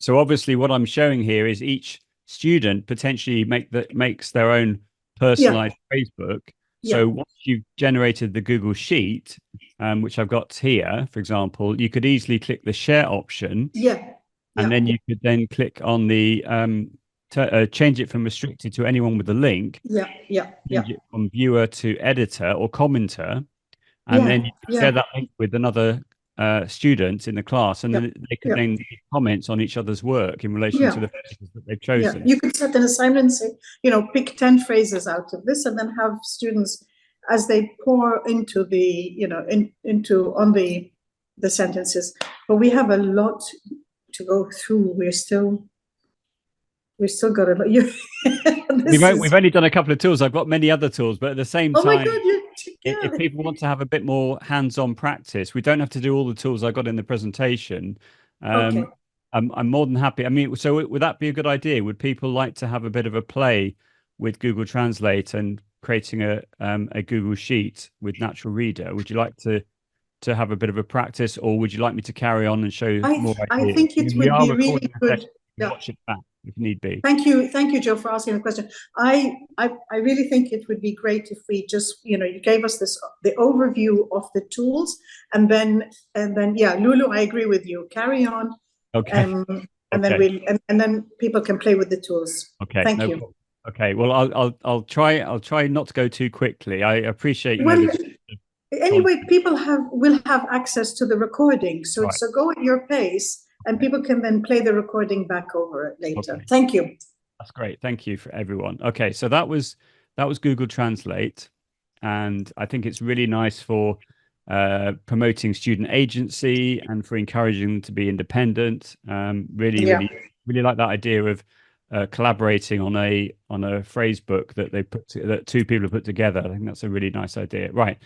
So obviously what I'm showing here is each student potentially makes their own personalized phrase book. So once you've generated the Google Sheet, which I've got here, for example, you could easily click the share option. And then you could then click on the change it from restricted to anyone with a link. Change it from viewer to editor or commenter, and then you can share that link with another student in the class, and then they could then give comments on each other's work in relation to the phrases that they've chosen. You could set an assignment and say, pick 10 phrases out of this, and then have students, as they pour into the, on the sentences. But we have a lot to go through. We've still got a lot. We've only done a couple of tools. I've got many other tools, but at the same time, my God, if people want to have a bit more hands-on practice, we don't have to do all the tools I got in the presentation. I'm more than happy. I mean, so would that be a good idea? Would people like to have a bit of a play with Google Translate and creating a Google Sheet with Natural Reader? Would you like to have a bit of a practice, or would you like me to carry on and show more ideas? I think it would be really good. Watch it back if need be. Thank you, Joe, for asking the question. I really think it would be great if we just, you gave us the overview of the tools, and then Lulu, I agree with you. Carry on. Okay. And then people can play with the tools. Okay. Thank you. Problem. Okay. Well, I'll try not to go too quickly. I appreciate. Anyway, people will have access to the recording, so go at your pace. And people can then play the recording back over it later. Okay. Thank you. That's great. Thank you for everyone. Okay, so that was Google Translate, and I think it's really nice for promoting student agency and for encouraging them to be independent. Really like that idea of collaborating on a phrase book that that two people have put together. I think that's a really nice idea. Right.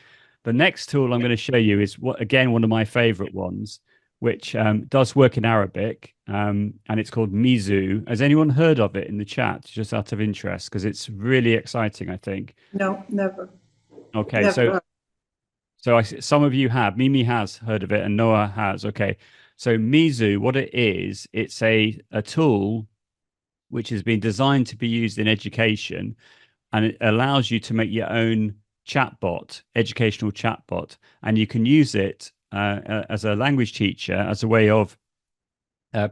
The next tool I'm going to show you is one of my favorite ones, which does work in Arabic, and it's called Mizu. Has anyone heard of it in the chat, just out of interest? Because it's really exciting, I think. No, never. Okay, never. so some of you have. Mimi has heard of it, and Noah has. Okay, so Mizu, what it is, it's a tool which has been designed to be used in education, and it allows you to make your own chatbot, educational chatbot, and you can use it as a language teacher, as a way of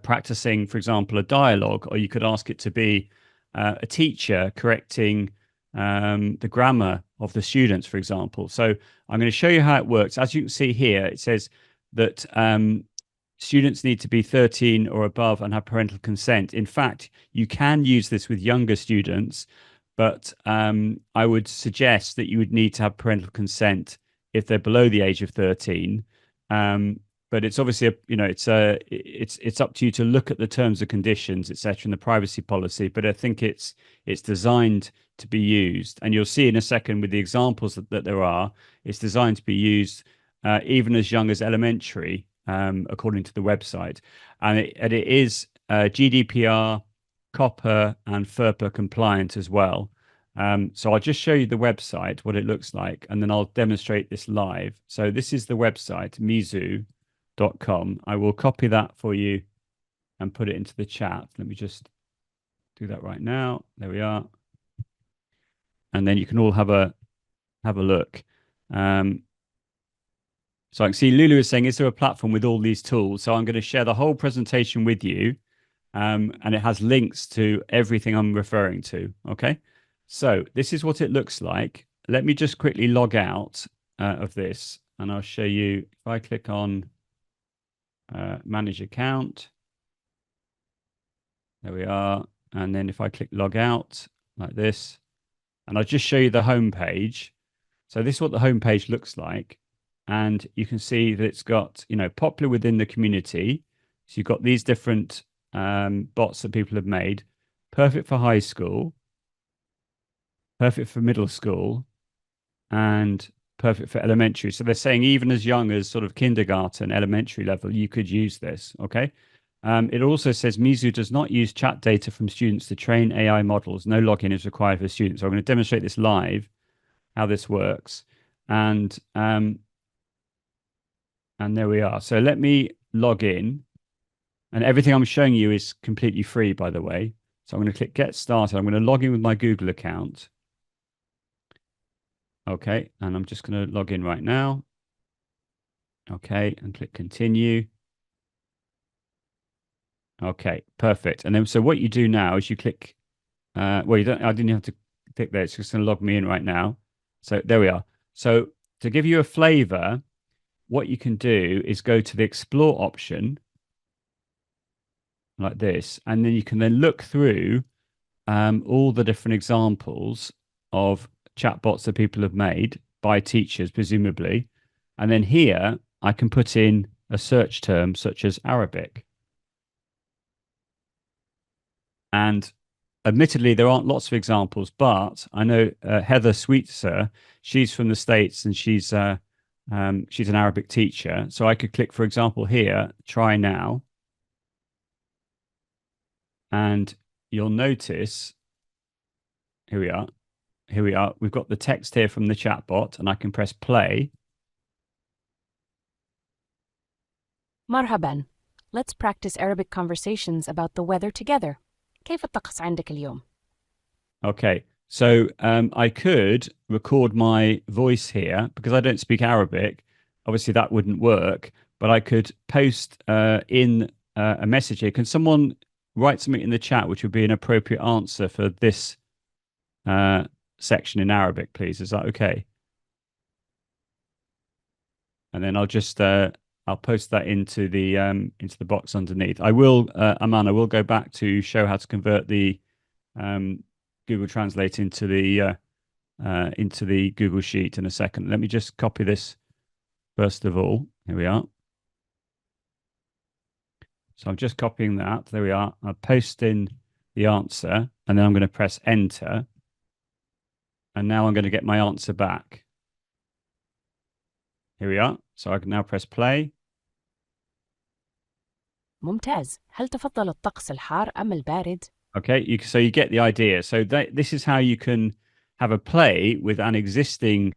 practicing, for example, a dialogue, or you could ask it to be a teacher correcting the grammar of the students, for example. So I'm going to show you how it works. As you can see here, it says that students need to be 13 or above and have parental consent. In fact, you can use this with younger students, but I would suggest that you would need to have parental consent if they're below the age of 13. But it's obviously it's up to you to look at the terms and conditions, etc., and the privacy policy. But I think it's designed to be used, and you'll see in a second with the examples that there are. It's designed to be used even as young as elementary, according to the website, and it is GDPR, COPPA, and FERPA compliant as well. So I'll just show you the website, what it looks like, and then I'll demonstrate this live. So this is the website, mizu.com. I will copy that for you and put it into the chat. Let me just do that right now. There we are. And then you can all have a have a look. So I can see Lulu is saying, is there a platform with all these tools? So I'm going to share the whole presentation with you. And it has links to everything I'm referring to. Okay. So this is what it looks like. Let me just quickly log out of this and I'll show you. If I click on manage account, there we are. And then if I click log out like this, and I'll just show you the home page. So this is what the home page looks like. And you can see that it's got, popular within the community. So you've got these different bots that people have made. Perfect for high school, perfect for middle school, and perfect for elementary. So they're saying even as young as sort of kindergarten, elementary level, you could use this, okay? It also says Mizu does not use chat data from students to train AI models. No login is required for students. So I'm going to demonstrate this live, how this works. And there we are. So let me log in. And everything I'm showing you is completely free, by the way. So I'm going to click Get Started. I'm going to log in with my Google account. Okay, and I'm just going to log in right now. Okay, and click Continue. Okay, perfect. And then, so what you do now is you click, well, you don't, I didn't have to click there. It's just going to log me in right now. So there we are. So to give you a flavor, what you can do is go to the Explore option like this, and then you can then look through all the different examples of chatbots that people have made by teachers, presumably. And then here, I can put in a search term such as Arabic. And admittedly, there aren't lots of examples, but I know Heather Sweetser, she's from the States and she's an Arabic teacher. So I could click, for example, here, try now. And you'll notice, here we are. Here we are. We've got the text here from the chatbot, and I can press play. مرحبا. Let's practice Arabic conversations about the weather together. كيف الطقس عندك اليوم? Okay, so I could record my voice here because I don't speak Arabic. Obviously, that wouldn't work, but I could post in a message here. Can someone write something in the chat which would be an appropriate answer for this section in Arabic, please? Is that okay? And then I'll just I'll post that into the box underneath. I will, Aman, I will go back to show how to convert the Google Translate into the Google Sheet in a second. Let me just copy this first of all. Here we are. So I'm just copying that. There we are. I'll post in the answer, and then I'm going to press enter. And now I'm going to get my answer back. Here we are. So I can now press play. ممتاز. هل تفضل الطقس الحار أم البارد؟ Okay, so you get the idea. So this is how you can have a play with an existing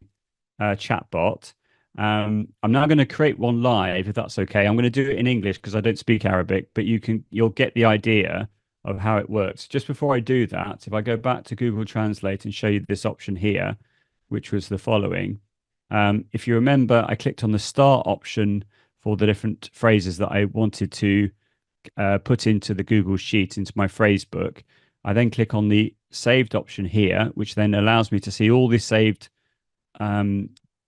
chatbot. I'm now going to create one live, if that's okay. I'm going to do it in English because I don't speak Arabic, but you'll get the idea of how it works. Just before I do that, if I go back to Google Translate and show you this option here, which was the following. If you remember, I clicked on the start option for the different phrases that I wanted to put into the Google Sheet, into my phrase book. I then click on the saved option here, which then allows me to see all the saved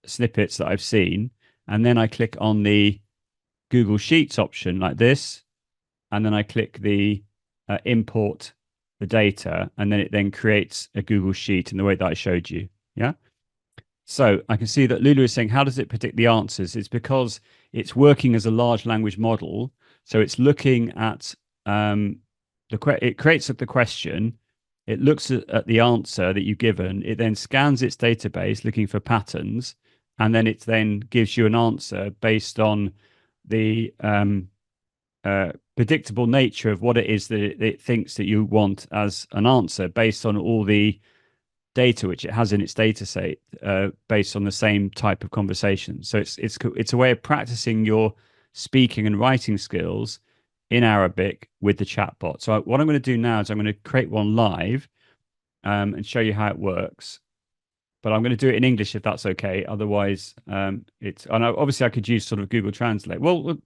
snippets that I've seen. And then I click on the Google Sheets option like this. And then I click the import the data, and then it then creates a Google Sheet in the way that I showed you. Yeah. So I can see that Lulu is saying, how does it predict the answers? It's because it's working as a large language model. So it's looking at it creates the question, it looks at the answer that you've given, it then scans its database looking for patterns, and then it then gives you an answer based on the predictable nature of what it is that it thinks that you want as an answer based on all the data which it has in its data set based on the same type of conversation. So it's a way of practicing your speaking and writing skills in Arabic with the chatbot. So what I'm going to do now is I'm going to create one live and show you how it works. but I'm going to do it in English if that's okay. Otherwise, it's, and obviously I could use sort of Google Translate. Well,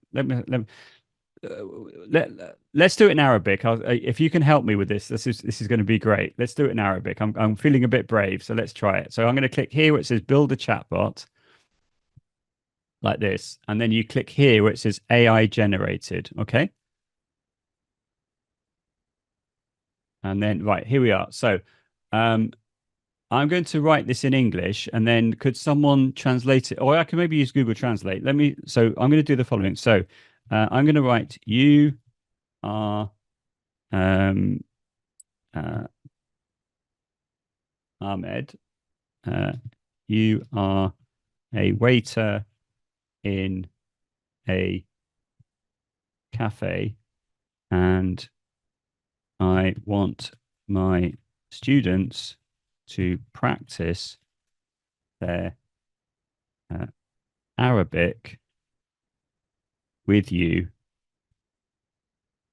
let's do it in Arabic. If you can help me with this, this is going to be great. Let's do it in Arabic. I'm feeling a bit brave, so let's try it. So I'm going to click here where it says build a chatbot, like this, and then you click here where it says AI generated. Okay. And then right here we are. So I'm going to write this in English, and then could someone translate it? Or I can maybe use Google Translate. So I'm going to do the following. So I'm going to write, you are Ahmed. You are a waiter in a cafe, and I want my students to practice their Arabic with you,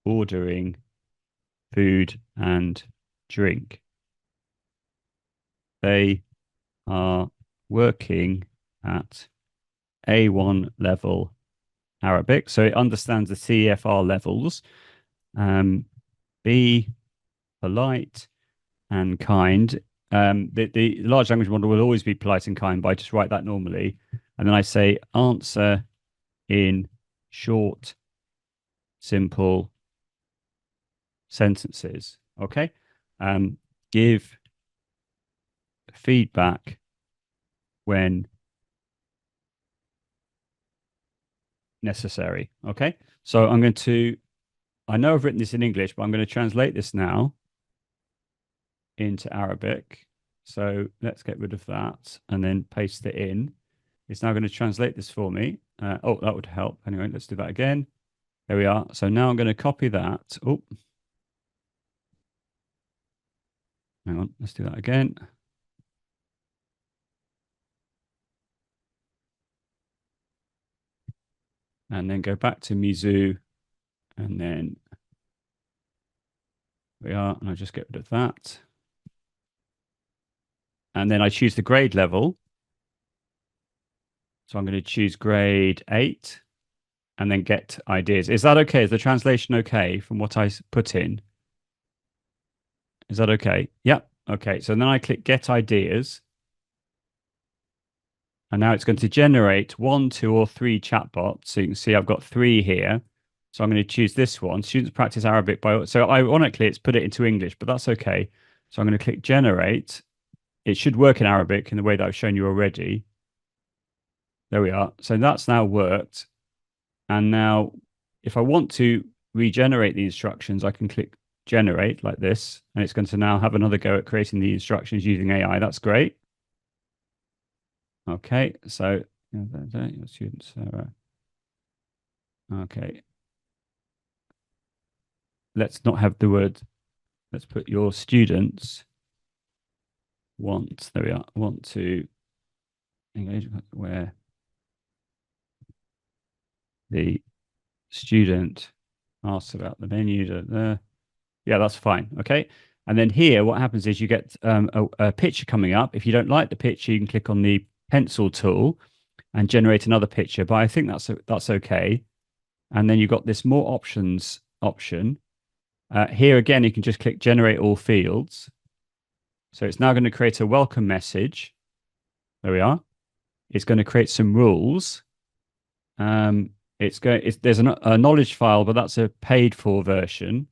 ordering food and drink. They are working at A1 level Arabic, so it understands the CFR levels. Be polite and kind. The large language model will always be polite and kind, but I just write that normally. And then I say answer in short, simple sentences. Okay. Give feedback when necessary. Okay. So I'm going to, I know I've written this in English, but I'm going to translate this now into Arabic. So let's get rid of that and then paste it in. It's now going to translate this for me. Oh, that would help. Anyway, let's do that again. There we are. So now I'm going to copy that. Oh, hang on. Let's do that again. And then go back to Mizu. And then we are. And I'll just get rid of that. And then I choose the grade level. So I'm going to choose grade 8 and then get ideas. Is that okay? Is the translation okay from what I put in? Is that okay? Yep. Okay. So then I click get ideas. And now it's going to generate 1, 2, or 3 chatbots. So you can see I've got 3 here. So I'm going to choose this one. Students practice Arabic by. So ironically, it's put it into English, but that's okay. So I'm going to click generate. It should work in Arabic in the way that I've shown you already. There we are. So that's now worked. And now if I want to regenerate the instructions, I can click generate like this. And it's going to now have another go at creating the instructions using AI. That's great. Okay. So your students. Okay. Let's not have the word. Let's put your students want. There we are. Want to engage where the student asks about the menu. Yeah, that's fine. Okay. And then here, what happens is you get a picture coming up. If you don't like the picture, you can click on the pencil tool and generate another picture. But I think that's okay. And then you've got this more options option. Here again, you can just click generate all fields. So it's now going to create a welcome message. There we are. It's going to create some rules. There's a knowledge file, but that's a paid for version,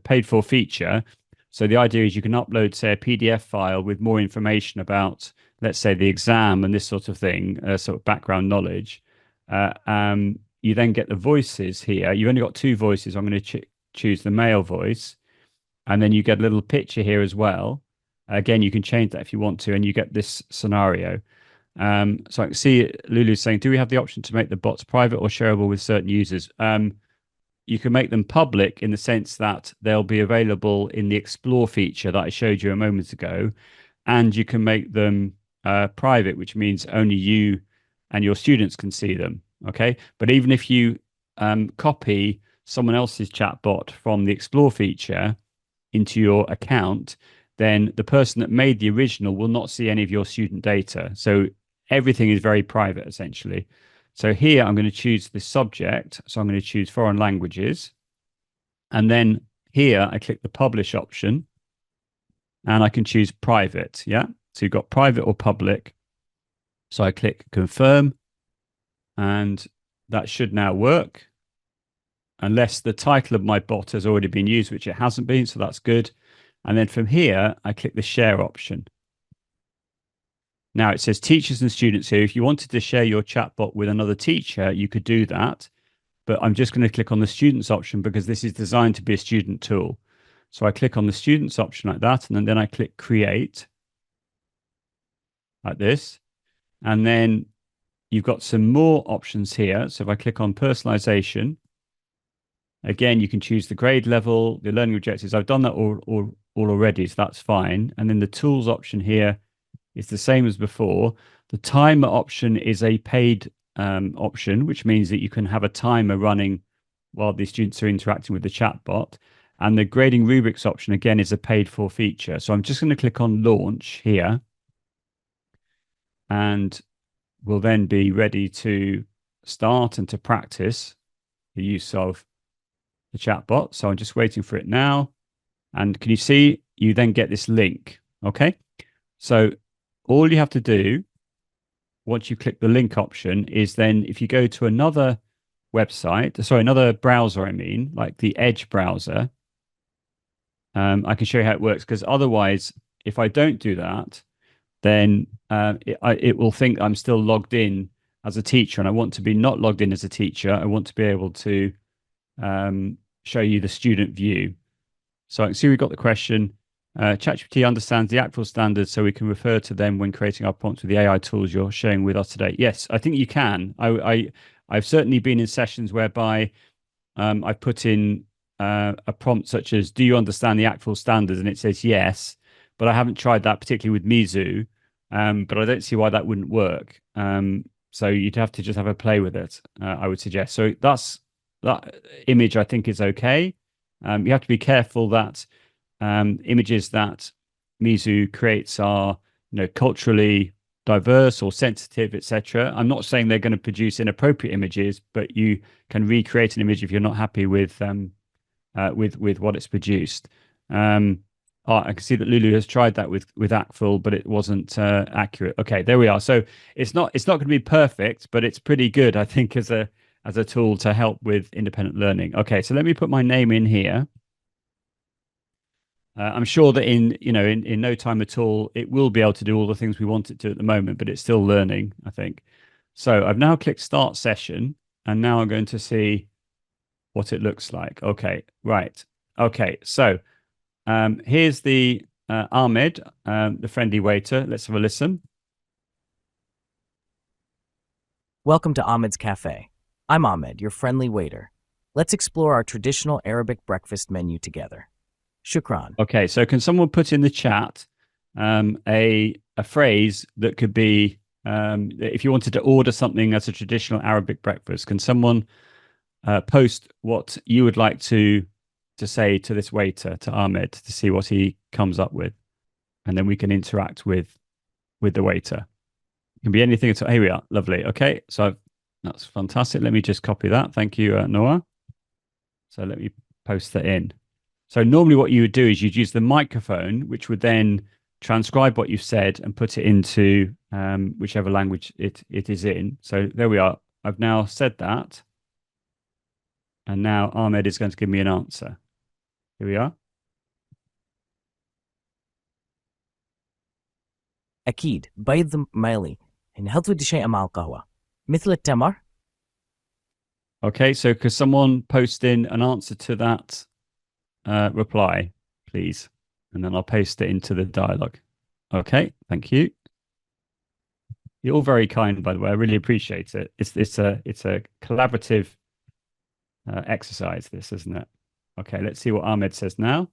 paid for feature. So the idea is you can upload, say, a PDF file with more information about, let's say, the exam and this sort of thing, sort of background knowledge. You then get the voices here. You've only got 2 voices. I'm going to choose the male voice. And then you get a little picture here as well. Again, you can change that if you want to, and you get this scenario. So I can see Lulu saying, do we have the option to make the bots private or shareable with certain users? You can make them public in the sense that they'll be available in the explore feature that I showed you a moment ago. And you can make them private, which means only you and your students can see them. Okay. But even if you copy someone else's chatbot from the explore feature into your account, then the person that made the original will not see any of your student data. So everything is very private, essentially. So here I'm going to choose the subject. So I'm going to choose foreign languages. And then here I click the publish option and I can choose private. Yeah. So you've got private or public. So I click confirm and that should now work. Unless the title of my bot has already been used, which it hasn't been. So that's good. And then from here, I click the share option. Now it says teachers and students here. If you wanted to share your chatbot with another teacher, you could do that. But I'm just going to click on the students option because this is designed to be a student tool. So I click on the students option like that, and then I click create like this. And then you've got some more options here. So if I click on personalization, again, you can choose the grade level, the learning objectives. I've done that all already, so that's fine. And then the tools option here is the same as before. The timer option is a paid option, which means that you can have a timer running while the students are interacting with the chatbot. And the grading rubrics option, again, is a paid for feature. So I'm just going to click on launch here. And we'll then be ready to start and to practice the use of the chatbot. So I'm just waiting for it now. And can you see, you then get this link. Okay. So all you have to do once you click the link option is then if you go to another website, sorry, another browser, I mean, like the Edge browser, I can show you how it works, because otherwise, if I don't do that, then it will think I'm still logged in as a teacher, and I want to be not logged in as a teacher. I want to be able to show you the student view. So I can see we've got the question. ChatGPT understands the actual standards, so we can refer to them when creating our prompts with the AI tools you're sharing with us today. Yes, I think you can. I've certainly been in sessions whereby I've put in a prompt such as, do you understand the actual standards? And it says yes, but I haven't tried that particularly with Mizu, but I don't see why that wouldn't work. So you'd have to just have a play with it, I would suggest. So that image I think is okay. You have to be careful that images that Mizu creates are, culturally diverse or sensitive, etc. I'm not saying they're going to produce inappropriate images, but you can recreate an image if you're not happy with what it's produced. I can see that Lulu has tried that with Actful, but it wasn't accurate. Okay, there we are. So it's not going to be perfect, but it's pretty good, I think, as a tool to help with independent learning. Okay, so let me put my name in here. I'm sure that in no time at all, it will be able to do all the things we want it to at the moment, but it's still learning, I think. So I've now clicked Start Session, and now I'm going to see what it looks like. Okay, right. Okay, so here's the Ahmed, the friendly waiter. Let's have a listen. Welcome to Ahmed's Cafe. I'm Ahmed, your friendly waiter. Let's explore our traditional Arabic breakfast menu together. Shukran. Okay, so can someone put in the chat a phrase that could be, if you wanted to order something as a traditional Arabic breakfast, can someone post what you would like to say to this waiter, to Ahmed, to see what he comes up with, and then we can interact with the waiter. It can be anything at all. Here we are. Lovely. Okay, so that's fantastic. Let me just copy that. Thank you, Noah. So let me post that in. So normally what you would do is you'd use the microphone, which would then transcribe what you've said and put it into whichever language it is in. So there we are. I've now said that. And now Ahmed is going to give me an answer. Here we are. أكيد بيض مالي إن هل تود شيئا مع القهوة مثل التمر. Okay, so could someone post in an answer to that reply, please? And then I'll paste it into the dialogue. Okay, thank you. You're all very kind, by the way. I really appreciate it. It's a collaborative exercise, this, isn't it? Okay, let's see what Ahmed says now.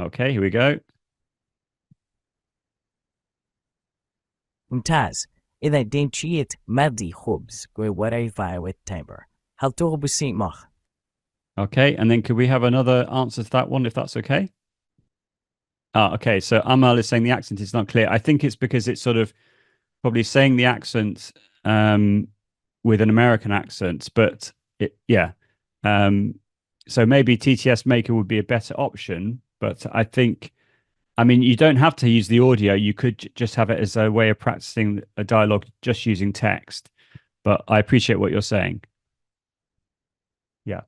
Okay, here we go. ممتاز. إذا دينشيت مادي خبز وراي والتمر هل تغب السيمخ. Okay, and then could we have another answer to that one, if that's okay? Okay, so Amal is saying the accent is not clear. I think it's because it's sort of probably saying the accent with an American accent, but yeah. So maybe TTS Maker would be a better option, but I mean, you don't have to use the audio. You could just have it as a way of practicing a dialogue just using text. But I appreciate what you're saying. Yeah.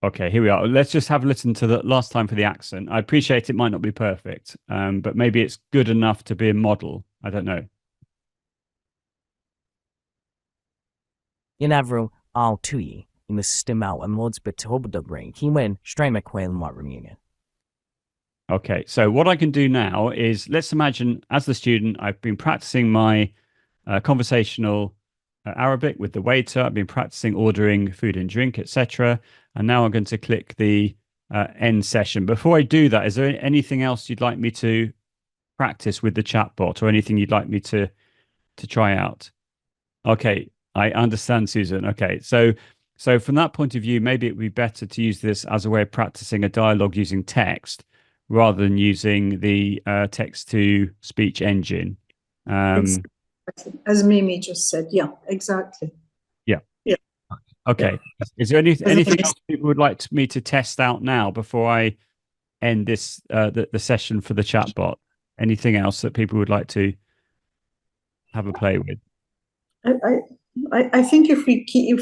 Okay, here we are. Let's just have a listen to the last time for the accent. I appreciate it might not be perfect, but maybe it's good enough to be a model. I don't know. Inavro al tui in the stimau and lords betobda brain. He went stream a quail reunion. Okay, so what I can do now is let's imagine as the student, I've been practicing my conversational Arabic with the waiter. I've been practicing ordering food and drink, etc. And now I'm going to click the end session. Before I do that, is there anything else you'd like me to practice with the chatbot or anything you'd like me to try out? Okay, I understand, Susan. Okay, so from that point of view, maybe it would be better to use this as a way of practicing a dialogue using text rather than using the text-to-speech engine. As Mimi just said, yeah, exactly. Yeah. Yeah. Okay. Yeah. Is there anything else people would like me to test out now before I end this the session for the chatbot? Anything else that people would like to have a play with? I think if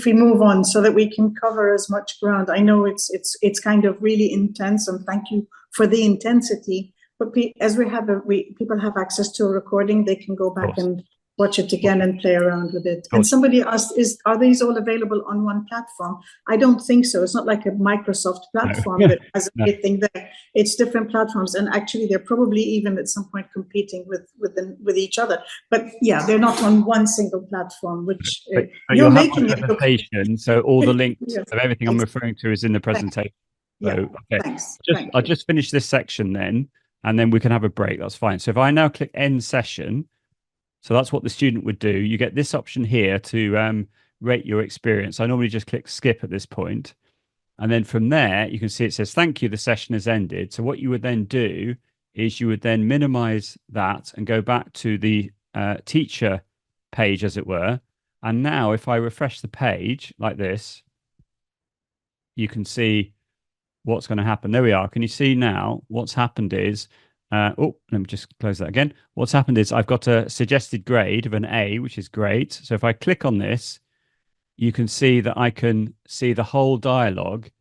we move on so that we can cover as much ground. I know it's kind of really intense, and thank you for the intensity. But as people have access to a recording, they can go back and watch it again and play around with it. And somebody asked, are these all available on one platform? I don't think so. It's not like a Microsoft platform that has everything there. It's different platforms, and actually they're probably even at some point competing with each other. But yeah, they're not on one single platform. Which but you're making it presentation, so all the links of everything I'm referring to is in the presentation. So, okay, thanks. I'll just finish this section then, and then we can have a break. That's fine. So if I now click end session. So that's what the student would do. You get this option here to rate your experience. I normally just click skip at this point. And then from there, you can see it says, thank you, the session has ended. So what you would then do is you would then minimize that and go back to the teacher page, as it were. And now if I refresh the page like this, you can see what's going to happen. There we are. Can you see now what's happened is, let me just close that again. What's happened is I've got a suggested grade of an A, which is great. So if I click on this, you can see that I can see the whole dialogue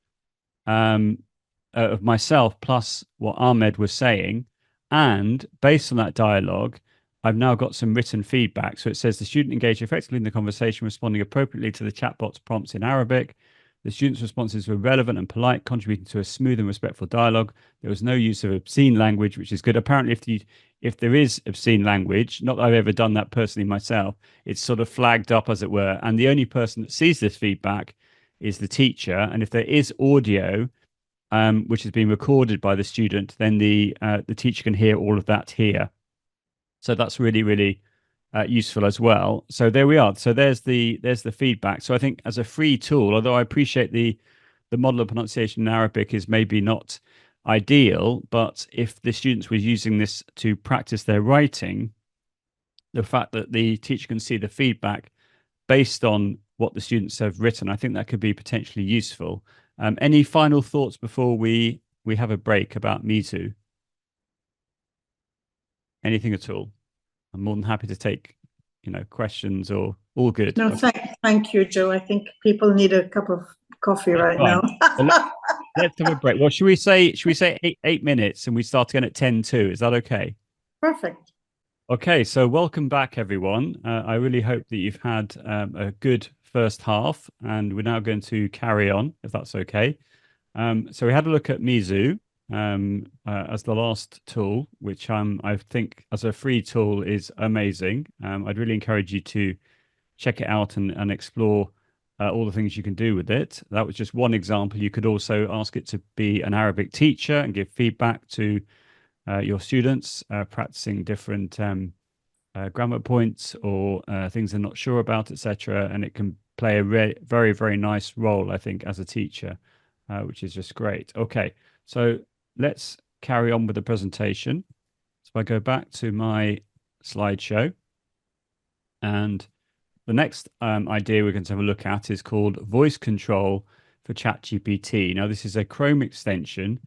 of myself plus what Ahmed was saying. And based on that dialogue, I've now got some written feedback. So it says the student engaged effectively in the conversation, responding appropriately to the chatbot's prompts in Arabic. The students' responses were relevant and polite, contributing to a smooth and respectful dialogue. There was no use of obscene language, which is good. Apparently, if there is obscene language, not that I've ever done that personally myself, it's sort of flagged up, as it were. And the only person that sees this feedback is the teacher. And if there is audio, which has been recorded by the student, then the teacher can hear all of that here. So that's really, really useful as well. So there we are. So there's the feedback. So I think as a free tool, although I appreciate the model of pronunciation in Arabic is maybe not ideal, but if the students were using this to practice their writing, the fact that the teacher can see the feedback based on what the students have written, I think that could be potentially useful. Any final thoughts before we have a break about Mizu? Anything at all? I'm more than happy to take, questions or all good. No, thank you, Joe. I think people need a cup of coffee right now. Well, let's have a break. Well, should we say 8 minutes and we start again at 10:02? Is that okay? Perfect. Okay, so welcome back, everyone. I really hope that you've had a good first half, and we're now going to carry on, if that's okay. So we had a look at Mizu as the last tool, which I think as a free tool is amazing. I'd really encourage you to check it out and explore all the things you can do with it. That was just one example. You could also ask it to be an Arabic teacher and give feedback to your students practicing different grammar points or things they're not sure about, etc. And it can play a very, very nice role, I think, as a teacher, which is just great. Okay, so let's carry on with the presentation. So if I go back to my slideshow, and the next idea we're going to have a look at is called voice control for ChatGPT. Now, this is a Chrome extension,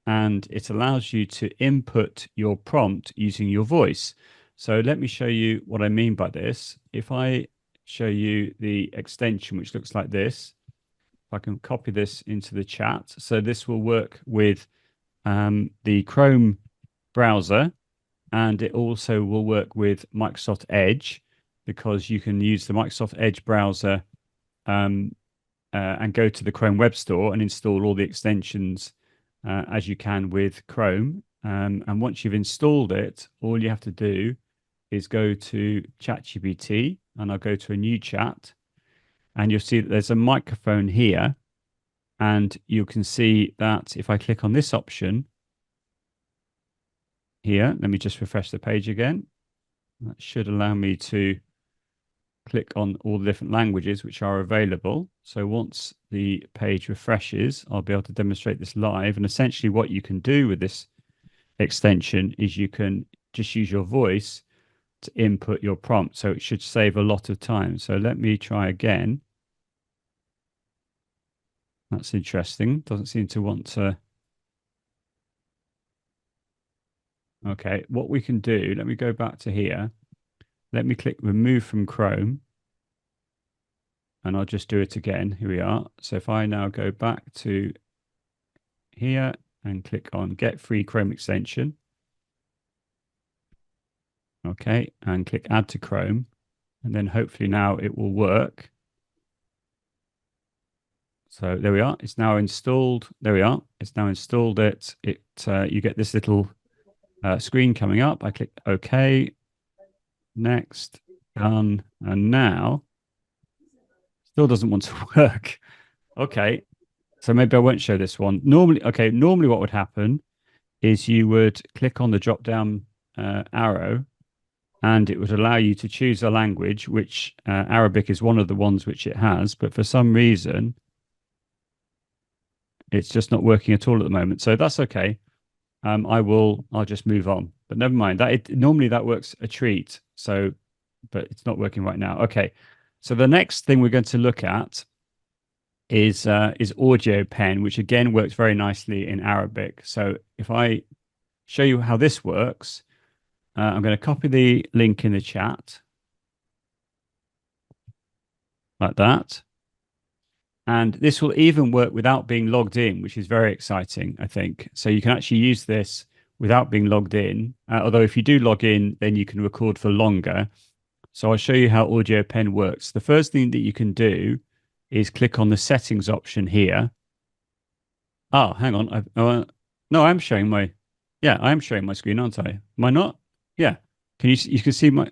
and it allows you to input your prompt using your voice. So let me show you what I mean by this. If I show you the extension, which looks like this, if I can copy this into the chat. So this will work with the Chrome browser, and it also will work with Microsoft Edge, because you can use the Microsoft Edge browser and go to the Chrome Web Store and install all the extensions as you can with Chrome. And once you've installed it, all you have to do is go to ChatGPT, and I'll go to a new chat, and you'll see that there's a microphone here, and you can see that if I click on this option here, let me just refresh the page again. That should allow me to click on all the different languages which are available. So once the page refreshes, I'll be able to demonstrate this live. And essentially what you can do with this extension is you can just use your voice to input your prompt. So it should save a lot of time. So let me try again. That's interesting. Doesn't seem to want to. Okay, what we can do, let me go back to here. Let me click remove from Chrome, and I'll just do it again. Here we are. So if I now go back to here and click on get free Chrome extension. Okay, and click add to Chrome, and then hopefully now it will work. So there we are. It's now installed. There we are. It's now installed it. You get this little screen coming up. I click OK. Next, done, and now still doesn't want to work. Okay, so maybe I won't show this one. Normally what would happen is you would click on the drop down arrow, and it would allow you to choose a language, which Arabic is one of the ones which it has, but for some reason it's just not working at all at the moment. So that's okay. I'll just move on, but never mind. Normally that works a treat. So, but it's not working right now. Okay. So the next thing we're going to look at is audio pen, which again works very nicely in Arabic. So if I show you how this works, I'm going to copy the link in the chat like that. And this will even work without being logged in, which is very exciting, I think. So you can actually use this without being logged in. Although if you do log in, then you can record for longer. So I'll show you how Audio Pen works. The first thing that you can do is click on the settings option here. Oh, hang on. No, I'm showing my, yeah, I am showing my screen, aren't I? Am I not? Yeah. You can see my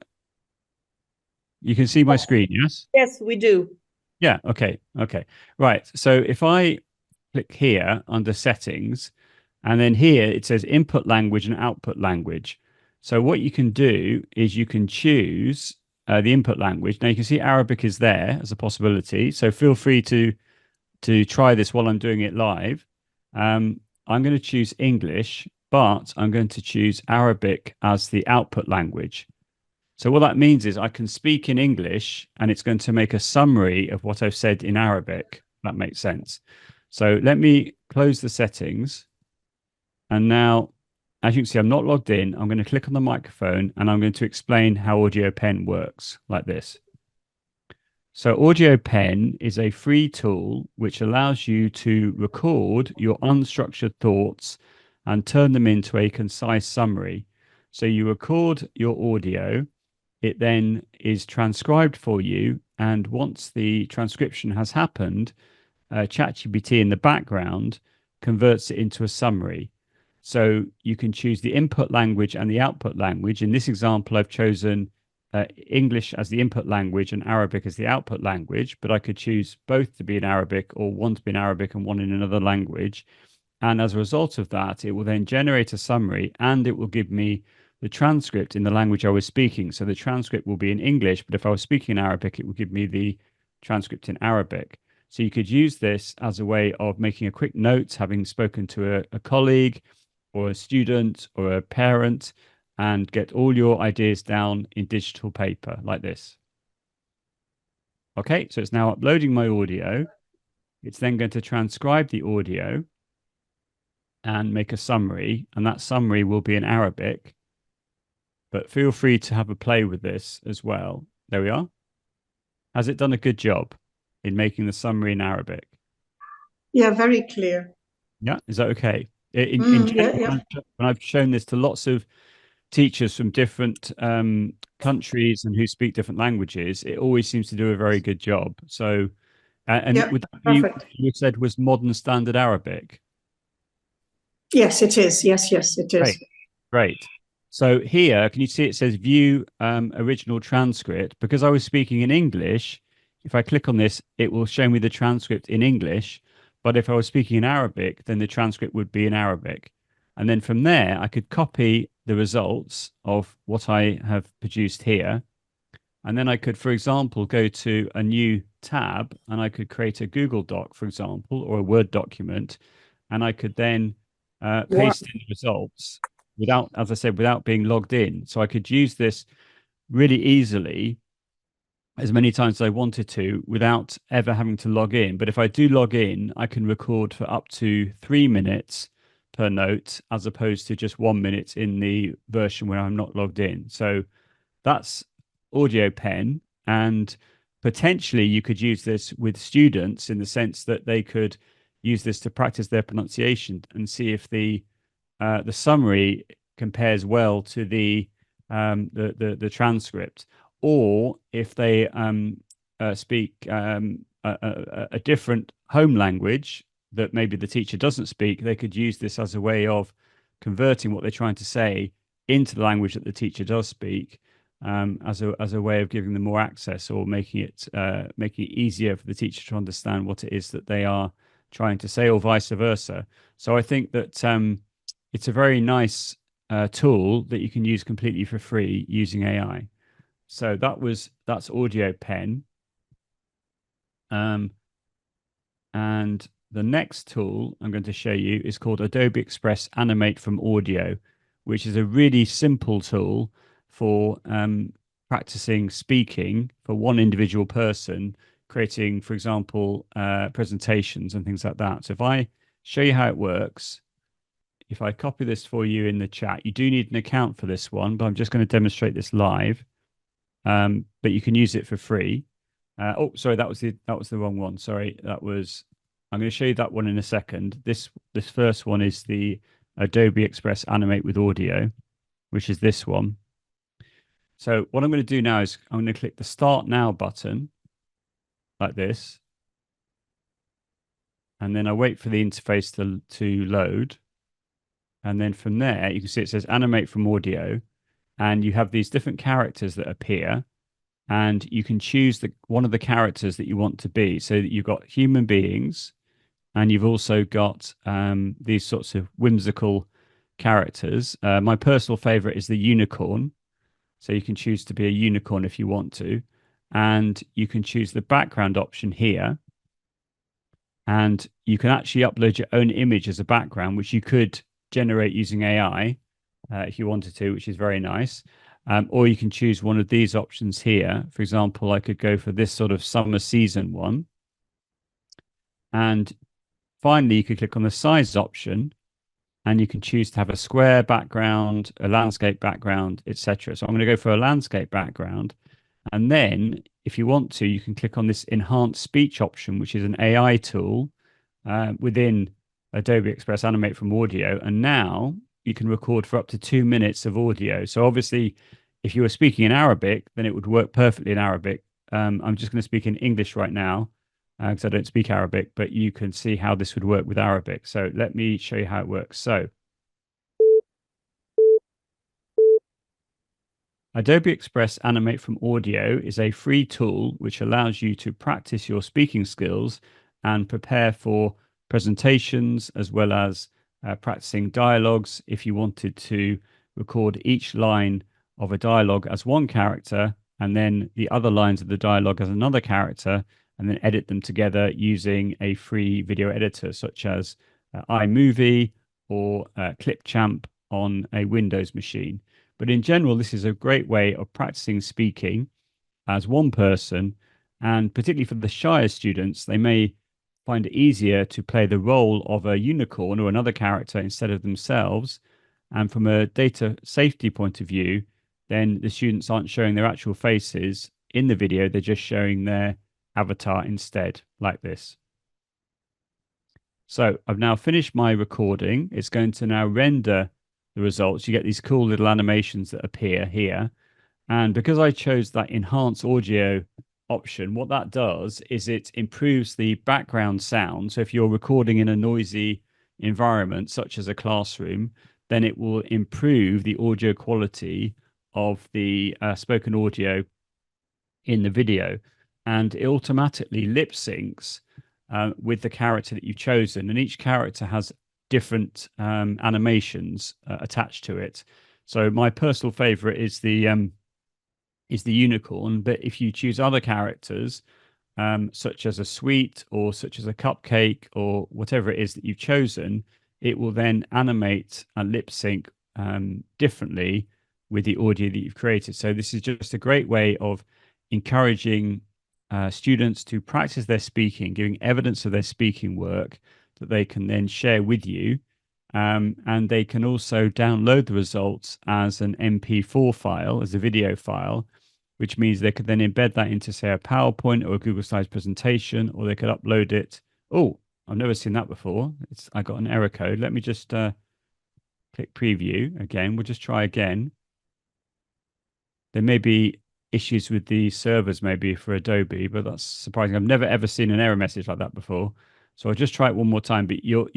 screen, yes? Yes, we do. Yeah, okay. Right. So if I click here under settings, and then here it says input language and output language. So what you can do is you can choose the input language. Now you can see Arabic is there as a possibility. So feel free to try this while I'm doing it live. I'm going to choose English, but I'm going to choose Arabic as the output language. So what that means is I can speak in English and it's going to make a summary of what I've said in Arabic. That makes sense. So let me close the settings. And now, as you can see, I'm not logged in. I'm going to click on the microphone and I'm going to explain how Audio Pen works like this. So Audio Pen is a free tool which allows you to record your unstructured thoughts and turn them into a concise summary. So you record your audio. It then is transcribed for you, and once the transcription has happened, ChatGPT in the background converts it into a summary. So you can choose the input language and the output language. In this example, I've chosen English as the input language and Arabic as the output language, but I could choose both to be in Arabic or one to be in Arabic and one in another language. And as a result of that, it will then generate a summary, and it will give me the transcript in the language I was speaking. So the transcript will be in English, but if I was speaking in Arabic, it will give me the transcript in Arabic. So you could use this as a way of making a quick note, having spoken to a colleague or a student or a parent, and get all your ideas down in digital paper like this. Okay, so it's now uploading my audio. It's then going to transcribe the audio and make a summary, and that summary will be in Arabic. But feel free to have a play with this as well. There we are. Has it done a good job in making the summary in Arabic? Yeah, very clear. Yeah, is that okay? In Yeah, general, yeah. when I've shown this to lots of teachers from different countries and who speak different languages, it always seems to do a very good job. So, and Yeah, would that be perfect. you said was modern standard Arabic? Yes, it is. Yes, yes, it is. Great, great. So here, can you see it says view original transcript? Because I was speaking in English, if I click on this, it will show me the transcript in English. But if I was speaking in Arabic, then the transcript would be in Arabic. And then from there, I could copy the results of what I have produced here. And then I could, for example, go to a new tab and I could create a Google Doc, for example, or a Word document. And I could then paste in the results without, as I said, without being logged in. So I could use this really easily as many times as I wanted to without ever having to log in. But if I do log in, I can record for up to 3 minutes per note, as opposed to just 1 minute in the version where I'm not logged in. So that's Audio Pen, and potentially you could use this with students in the sense that they could use this to practice their pronunciation and see if the summary compares well to the transcript, or if they speak a different home language that maybe the teacher doesn't speak, they could use this as a way of converting what they're trying to say into the language that the teacher does speak, as a way of giving them more access, or making it easier for the teacher to understand what it is that they are trying to say, or vice versa. So I think that it's a very nice tool that you can use completely for free using AI. So that's Audio Pen. And the next tool I'm going to show you is called Adobe Express Animate from Audio, which is a really simple tool for practicing speaking for one individual person, creating, for example, presentations and things like that. So if I show you how it works, if I copy this for you in the chat, you do need an account for this one, but I'm just going to demonstrate this live. But you can use it for free. Oh, sorry, that was the wrong one. Sorry, I'm going to show you that one in a second. This first one is the Adobe Express Animate with Audio, which is this one. So what I'm going to do now is I'm going to click the Start Now button like this. And then I wait for the interface to load. And then from there, you can see it says Animate from Audio. And you have these different characters that appear. And you can choose one of the characters that you want to be. So you've got human beings, and you've also got these sorts of whimsical characters. My personal favorite is the unicorn. So you can choose to be a unicorn if you want to. And you can choose the background option here. And you can actually upload your own image as a background, which you could generate using AI if you wanted to, which is very nice. Or you can choose one of these options here. For example, I could go for this sort of summer season one. And finally, you could click on the size option, and you can choose to have a square background, a landscape background, etc. So I'm going to go for a landscape background. And then if you want to, you can click on this enhanced speech option, which is an AI tool within Adobe Express Animate from Audio. And now you can record for up to 2 minutes of audio. So obviously, if you were speaking in Arabic, then it would work perfectly in Arabic. I'm just going to speak in English right now because I don't speak Arabic, but you can see how this would work with Arabic. So let me show you how it works. So Adobe Express Animate from Audio is a free tool which allows you to practice your speaking skills and prepare for presentations, as well as practicing dialogues if you wanted to record each line of a dialogue as one character, and then the other lines of the dialogue as another character, and then edit them together using a free video editor such as iMovie or Clipchamp on a Windows machine. But in general, this is a great way of practicing speaking as one person, and particularly for the shyer students, they may find it easier to play the role of a unicorn or another character instead of themselves. And from a data safety point of view, then the students aren't showing their actual faces in the video, they're just showing their avatar instead, like this. So I've now finished my recording. It's going to now render the results. You get these cool little animations that appear here. And because I chose that enhance audio option, what that does is it improves the background sound. So if you're recording in a noisy environment, such as a classroom, then it will improve the audio quality of the spoken audio in the video. And it automatically lip syncs with the character that you've chosen. And each character has different animations attached to it. So my personal favorite is the unicorn, but if you choose other characters, such as a sweet or such as a cupcake or whatever it is that you've chosen, it will then animate and lip sync differently with the audio that you've created. So this is just a great way of encouraging students to practice their speaking, giving evidence of their speaking work that they can then share with you. And they can also download the results as an MP4 file, as a video file, which means they could then embed that into, say, a PowerPoint or a Google Slides presentation, or they could upload it. Oh, I've never seen that before. I got an error code. Let me just click preview again. We'll just try again. There may be issues with the servers maybe for Adobe, but that's surprising. I've never ever seen an error message like that before. So I'll just try it one more time, but you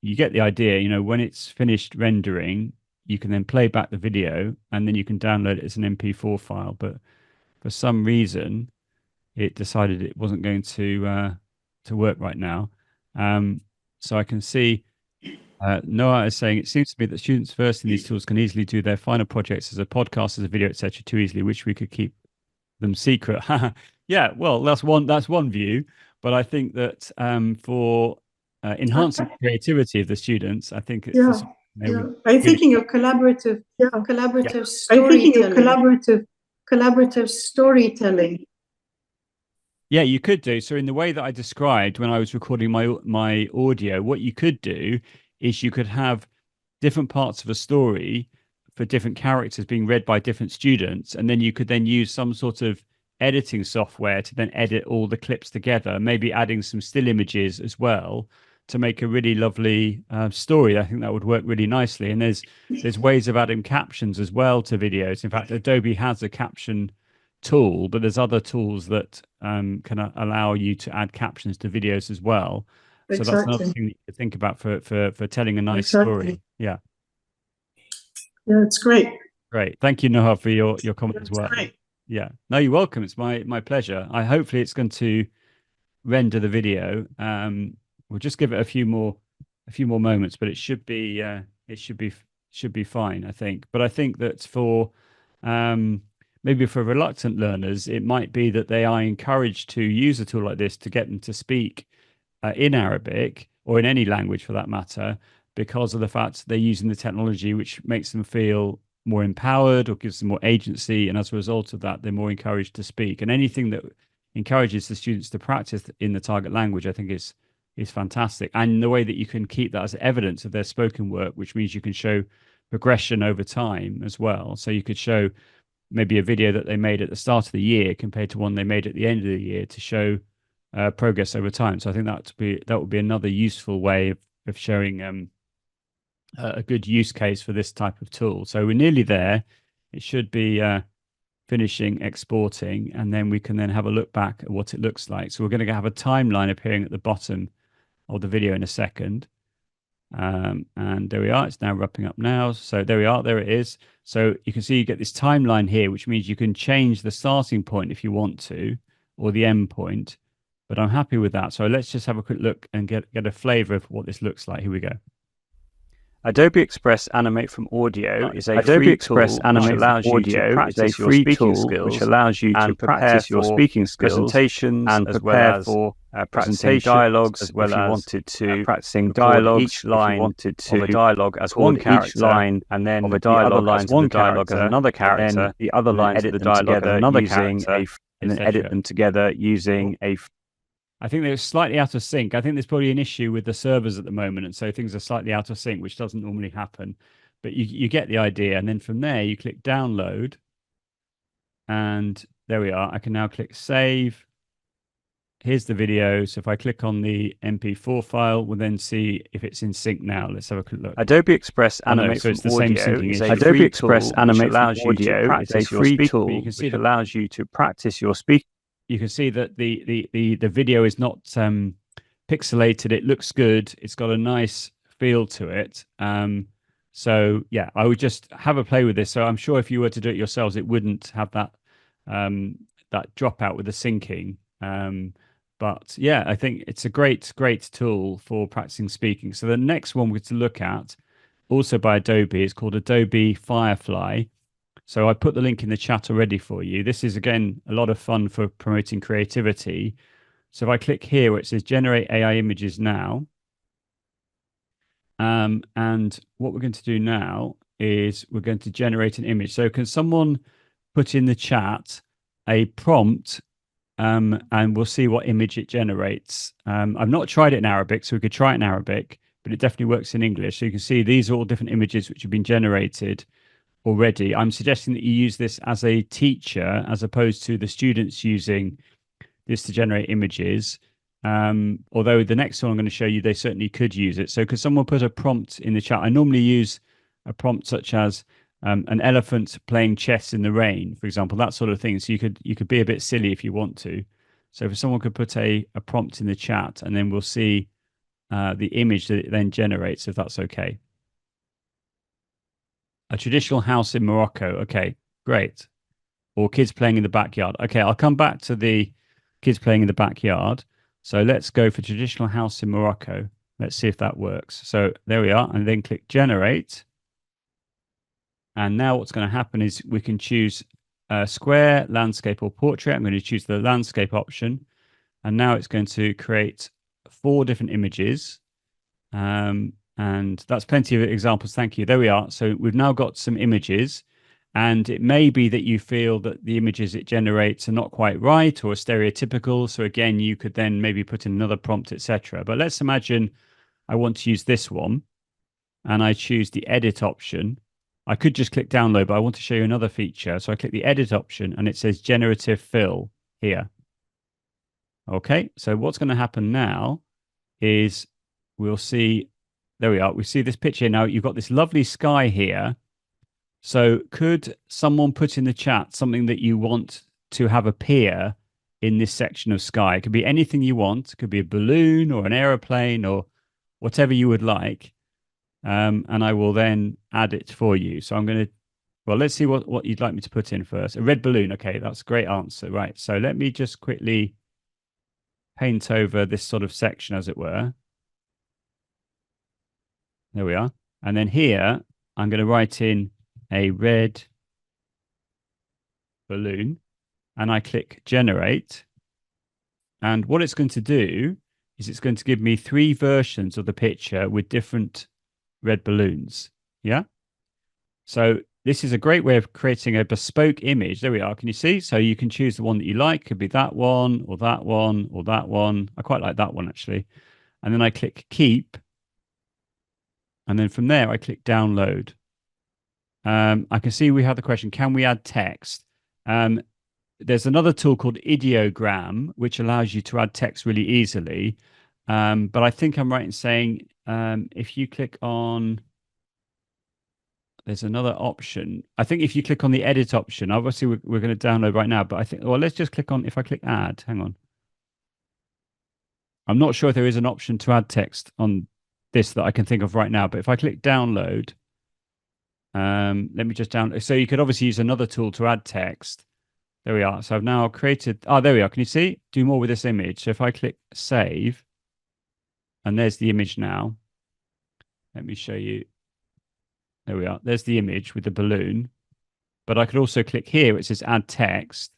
get the idea. You know, when it's finished rendering, you can then play back the video and then you can download it as an MP4 file. But for some reason, it decided it wasn't going to work right now. So I can see Noah is saying, it seems to me that students versed in these tools can easily do their final projects as a podcast, as a video, etc., too easily, which we could keep them secret. Yeah, well, that's one view. But I think that for enhancing the creativity of the students, I think it's I'm thinking of collaborative storytelling. Yeah, you could do. So in the way that I described when I was recording my audio, what you could do is you could have different parts of a story for different characters being read by different students, and then you could then use some sort of editing software to then edit all the clips together, maybe adding some still images as well to make a really lovely story. I think that would work really nicely. And there's ways of adding captions as well to videos. In fact, Adobe has a caption tool, but there's other tools that can allow you to add captions to videos as well. So that's another thing that you could think about for telling a nice story. Yeah. Yeah, it's great. Great. Thank you, Noah, for your comment as well. Great. Yeah. No, you're welcome. It's my pleasure. Hopefully it's going to render the video. We'll just give it a few more moments, but it should be fine, I think. But I think that for maybe for reluctant learners, it might be that they are encouraged to use a tool like this to get them to speak in Arabic or in any language for that matter, because of the fact they're using the technology, which makes them feel more empowered or gives them more agency. And as a result of that, they're more encouraged to speak. And anything that encourages the students to practice in the target language, I think is fantastic. And the way that you can keep that as evidence of their spoken work, which means you can show progression over time as well. So you could show maybe a video that they made at the start of the year compared to one they made at the end of the year to show progress over time. So I think that would be another useful way of showing a good use case for this type of tool. So we're nearly there. It should be finishing exporting, and then we can then have a look back at what it looks like. So we're going to have a timeline appearing at the bottom of the video in a second. And there we are. It's now wrapping up now. So there we are. There it is. So you can see you get this timeline here, which means you can change the starting point if you want to, or the end point. But I'm happy with that. So let's just have a quick look and get a flavor of what this looks like. Here we go. Adobe Express Animate from Audio is a free tool which allows you to practice your speaking skills, which allows you to practice your speaking skills, presentations, and prepare for practicing dialogues, as well as wanted to practicing dialogues, each line wanted to of a dialogue as one character, each line, and then of a dialogue as one dialogue as another character, and the other lines of the dialogue as another character, and then edit them together using a. I think they're slightly out of sync. I think there's probably an issue with the servers at the moment, and so things are slightly out of sync, which doesn't normally happen. But you get the idea, and then from there you click download, and there we are. I can now click save. Here's the video. So if I click on the MP4 file, we'll then see if it's in sync now. Let's have a quick look. Adobe Express Animate from Audio is a Adobe Express Animate allows you to practice your speaking. You can see it allows you to practice your speaking. You can see that the video is not pixelated. It looks good. It's got a nice feel to it. So yeah, I would just have a play with this. So I'm sure if you were to do it yourselves, it wouldn't have that that dropout with the syncing. But yeah, I think it's a great tool for practicing speaking. So the next one we're to look at, also by Adobe, is called Adobe Firefly. So I put the link in the chat already for you. This is, again, a lot of fun for promoting creativity. So if I click here where it says Generate AI Images Now, and what we're going to do now is we're going to generate an image. So can someone put in the chat a prompt, and we'll see what image it generates. I've not tried it in Arabic, so we could try it in Arabic, but it definitely works in English. So you can see these are all different images which have been generated already. I'm suggesting that you use this as a teacher as opposed to the students using this to generate images. Although the next one I'm going to show you, they certainly could use it. So could someone put a prompt in the chat? I normally use a prompt such as an elephant playing chess in the rain, for example, that sort of thing. So you could be a bit silly if you want to. So if someone could put a prompt in the chat, and then we'll see the image that it then generates, if that's okay. A traditional house in Morocco. Okay, great. Or kids playing in the backyard. Okay, I'll come back to the kids playing in the backyard. So let's go for traditional house in Morocco. Let's see if that works. So there we are, and then click generate. And now what's going to happen is we can choose square, landscape, or portrait. I'm going to choose the landscape option. And now it's going to create 4 different images. And that's plenty of examples. Thank you. There we are. So we've now got some images, and it may be that you feel that the images it generates are not quite right or stereotypical. So again, you could then maybe put in another prompt, etc. But let's imagine I want to use this one, and I choose the edit option. I could just click download, but I want to show you another feature. So I click the edit option, and it says generative fill here. Okay, so what's going to happen now is we'll see. There we are. We see this picture now. You've got this lovely sky here. So could someone put in the chat something that you want to have appear in this section of sky? It could be anything you want. It could be a balloon or an aeroplane or whatever you would like. And I will then add it for you. So I'm going to, well, let's see what you'd like me to put in first. A red balloon. Okay, that's a great answer. Right. So let me just quickly paint over this sort of section, as it were. There we are. And then here, I'm going to write in a red balloon, and I click generate. And what it's going to do is it's going to give me 3 versions of the picture with different red balloons. Yeah. So this is a great way of creating a bespoke image. There we are. Can you see? So you can choose the one that you like. Could be that one or that one or that one. I quite like that one, actually. And then I click keep. And then from there, I click download. I can see we have the question, can we add text? There's another tool called Ideogram, which allows you to add text really easily. But I think I'm right in saying if you click on, there's another option. I think if you click on the edit option, obviously we're going to download right now, but I think, well, let's just click on, if I click add, hang on. I'm not sure if there is an option to add text on this that I can think of right now, but if I click download, let me just download. So you could obviously use another tool to add text. There we are. So I've now created, there we are. Can you see? Do more with this image. So if I click save, and there's the image now. Let me show you There we are. There's the image with the balloon. But I could also click here. It says add text.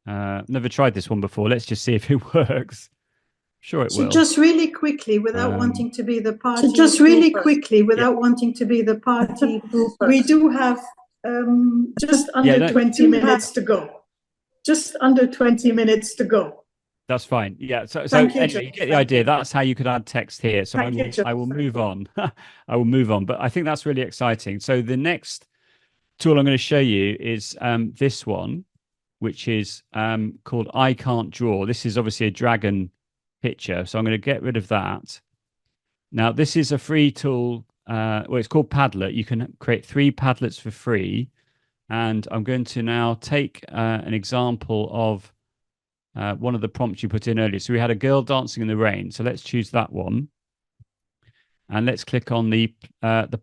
Never tried this one before. Let's just see if it works. Sure it So will. just really quickly, without wanting to be the party. Wanting to be the party, we do have just under 20 minutes to go. Just under 20 minutes to go. That's fine. Yeah. So Thank you, anyway, you get the idea. That's how you could add text here. So I will move on. I will move on. But I think that's really exciting. So the next tool I'm going to show you is this one, which is called I Can't Draw. This is obviously a dragon picture. So I'm going to get rid of that. Now, this is a free tool. Well, it's called Padlet. You can create 3 Padlets for free. And I'm going to now take an example of one of the prompts you put in earlier. So we had a girl dancing in the rain. So let's choose that one. And let's click on the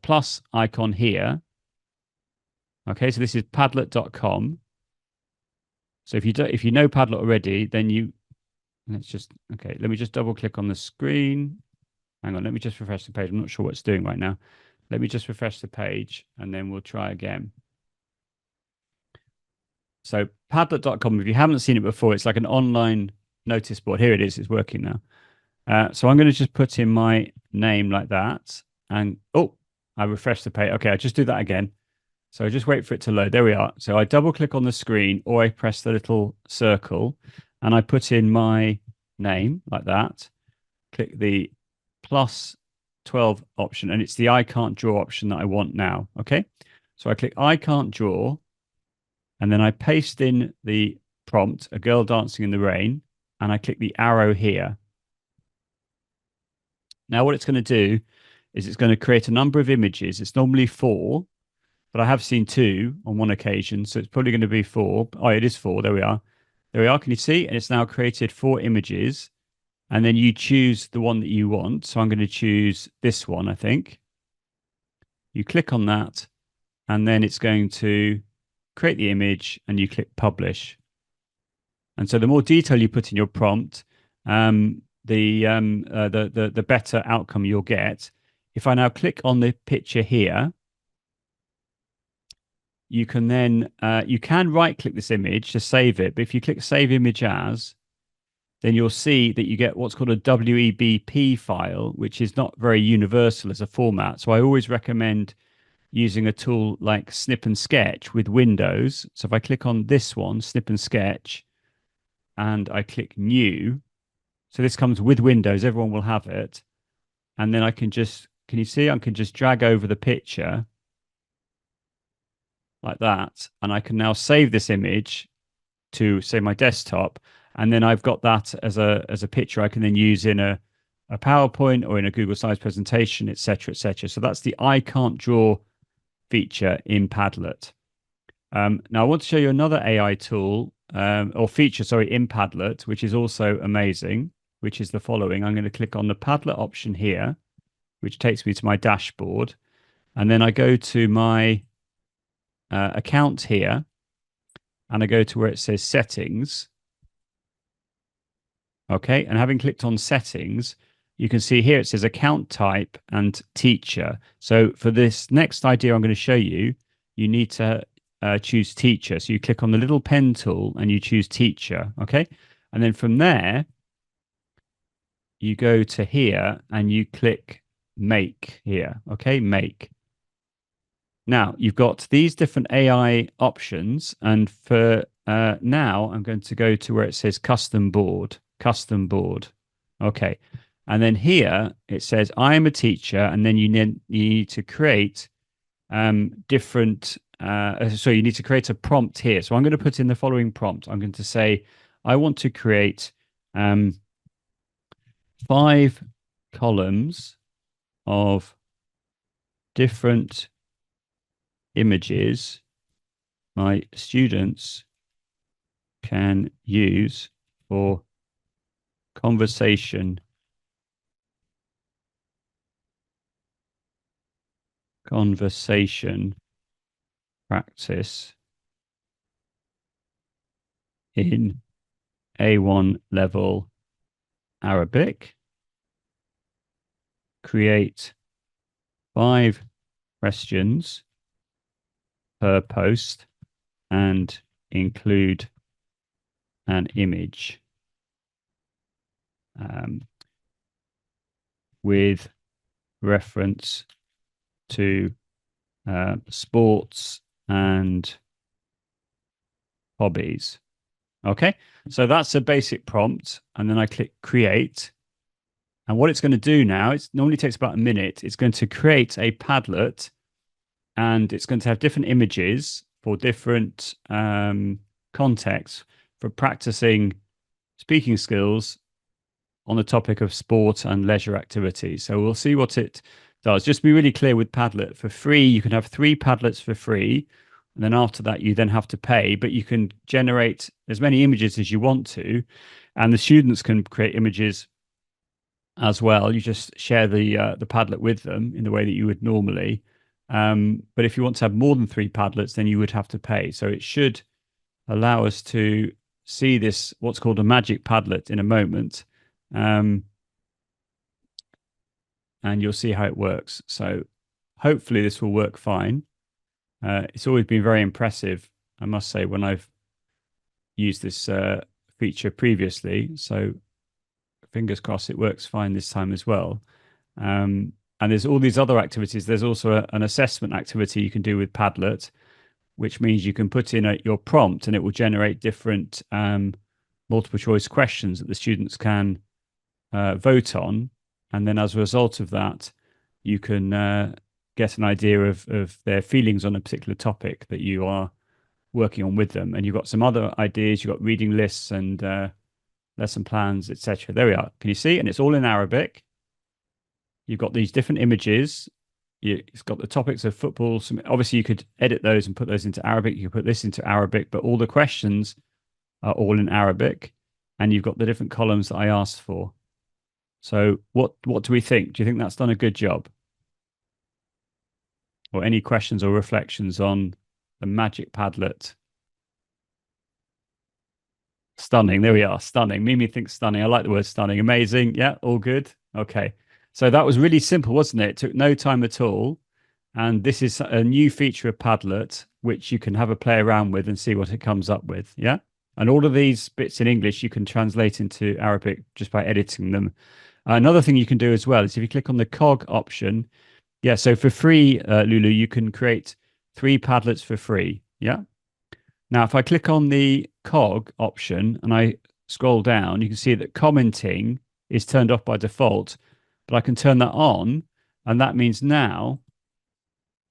plus icon here. Okay, so this is padlet.com. So if you know Padlet already, then let me just double click on the screen. Hang on, let me just refresh the page. I'm not sure what it's doing right now. Let me just refresh the page and then we'll try again. So Padlet.com, if you haven't seen it before, it's like an online notice board. Here it is. It's working now. So I'm going to just put in my name like that. And, I refreshed the page. Okay, I'll just do that again. So just wait for it to load. There we are. So I double click on the screen or I press the little circle and I put in my name like that. Click the plus 12 option and it's the I can't draw option that I want now. Okay. So I click I can't draw. And then I paste in the prompt, a girl dancing in the rain, and I click the arrow here. Now what it's going to do is it's going to create a number of images. It's normally 4, but I have seen 2 on one occasion, so it's probably going to be 4. Oh, it is 4. There we are. There we are. Can you see? And it's now created 4 images. And then you choose the one that you want. So I'm going to choose this one, I think. You click on that, and then it's going to create the image and you click publish. And so the more detail you put in your prompt, the better outcome you'll get. If I now click on the picture here, you can then you can right click this image to save it. But if you click save image as, then you'll see that you get what's called a WEBP file, which is not very universal as a format. So I always recommend using a tool like Snip and Sketch with Windows. So if I click on this one, Snip and Sketch, and I click New, so this comes with Windows, everyone will have it. And then I can just, can you see? I can just drag over the picture like that. And I can now save this image to, say, my desktop. And then I've got that as a picture I can then use in a PowerPoint or in a Google Slides presentation, etc., etc. So that's the I Can't Draw feature in Padlet. Now I want to show you another AI tool or feature, sorry, in Padlet, which is also amazing, which is the following. I'm going to click on the Padlet option here, which takes me to my dashboard. And then I go to my account here and I go to where it says settings. Okay. And having clicked on settings, you can see here it says account type and teacher. So for this next idea I'm going to show you, you need to choose teacher. So you click on the little pen tool and you choose teacher. Okay. And then from there, you go to here and you click make here. Okay. Make. Now you've got these different AI options. And for now, I'm going to go to where it says custom board. Okay. And then here it says, I am a teacher. And then you need to create different, so you need to create a prompt here. So I'm going to put in the following prompt. I'm going to say, I want to create 5 columns of different images my students can use for conversation practice in A1 level Arabic. Create 5 questions per post and include an image with reference to sports and hobbies. Okay, so that's a basic prompt, and then I click create. And what it's going to do now, it normally takes about a minute. It's going to create a Padlet, and it's going to have different images for different contexts for practicing speaking skills on the topic of sport and leisure activities. So we'll see what it does. Just to be really clear with Padlet, for free, you can have 3 Padlets for free. And then after that, you then have to pay, but you can generate as many images as you want to. And the students can create images as well. You just share the Padlet with them in the way that you would normally. But if you want to have more than 3 Padlets, then you would have to pay. So it should allow us to see this, what's called a magic Padlet, in a moment. And you'll see how it works. So hopefully this will work fine. It's always been very impressive, I must say, when I've used this feature previously. So fingers crossed it works fine this time as well. And there's all these other activities. There's also an assessment activity you can do with Padlet, which means you can put in your prompt and it will generate different multiple choice questions that the students can vote on. And then as a result of that, you can get an idea of their feelings on a particular topic that you are working on with them. And you've got some other ideas. You've got reading lists and lesson plans, etc. There we are. Can you see? And it's all in Arabic. You've got these different images. It's got the topics of football. Obviously, you could edit those and put those into Arabic. You could put this into Arabic, but all the questions are all in Arabic. And you've got the different columns that I asked for. So what do we think? Do you think that's done a good job? Or any questions or reflections on the magic Padlet? Stunning. There we are. Stunning. Mimi thinks stunning. I like the word stunning. Amazing. Yeah, all good. Okay. So that was really simple, wasn't it? It took no time at all. And this is a new feature of Padlet, which you can have a play around with and see what it comes up with. Yeah. And all of these bits in English, you can translate into Arabic just by editing them. Another thing you can do as well is if you click on the cog option. Yeah. So for free, Lulu, you can create 3 Padlets for free. Yeah. Now, if I click on the cog option and I scroll down, you can see that commenting is turned off by default, but I can turn that on. And that means now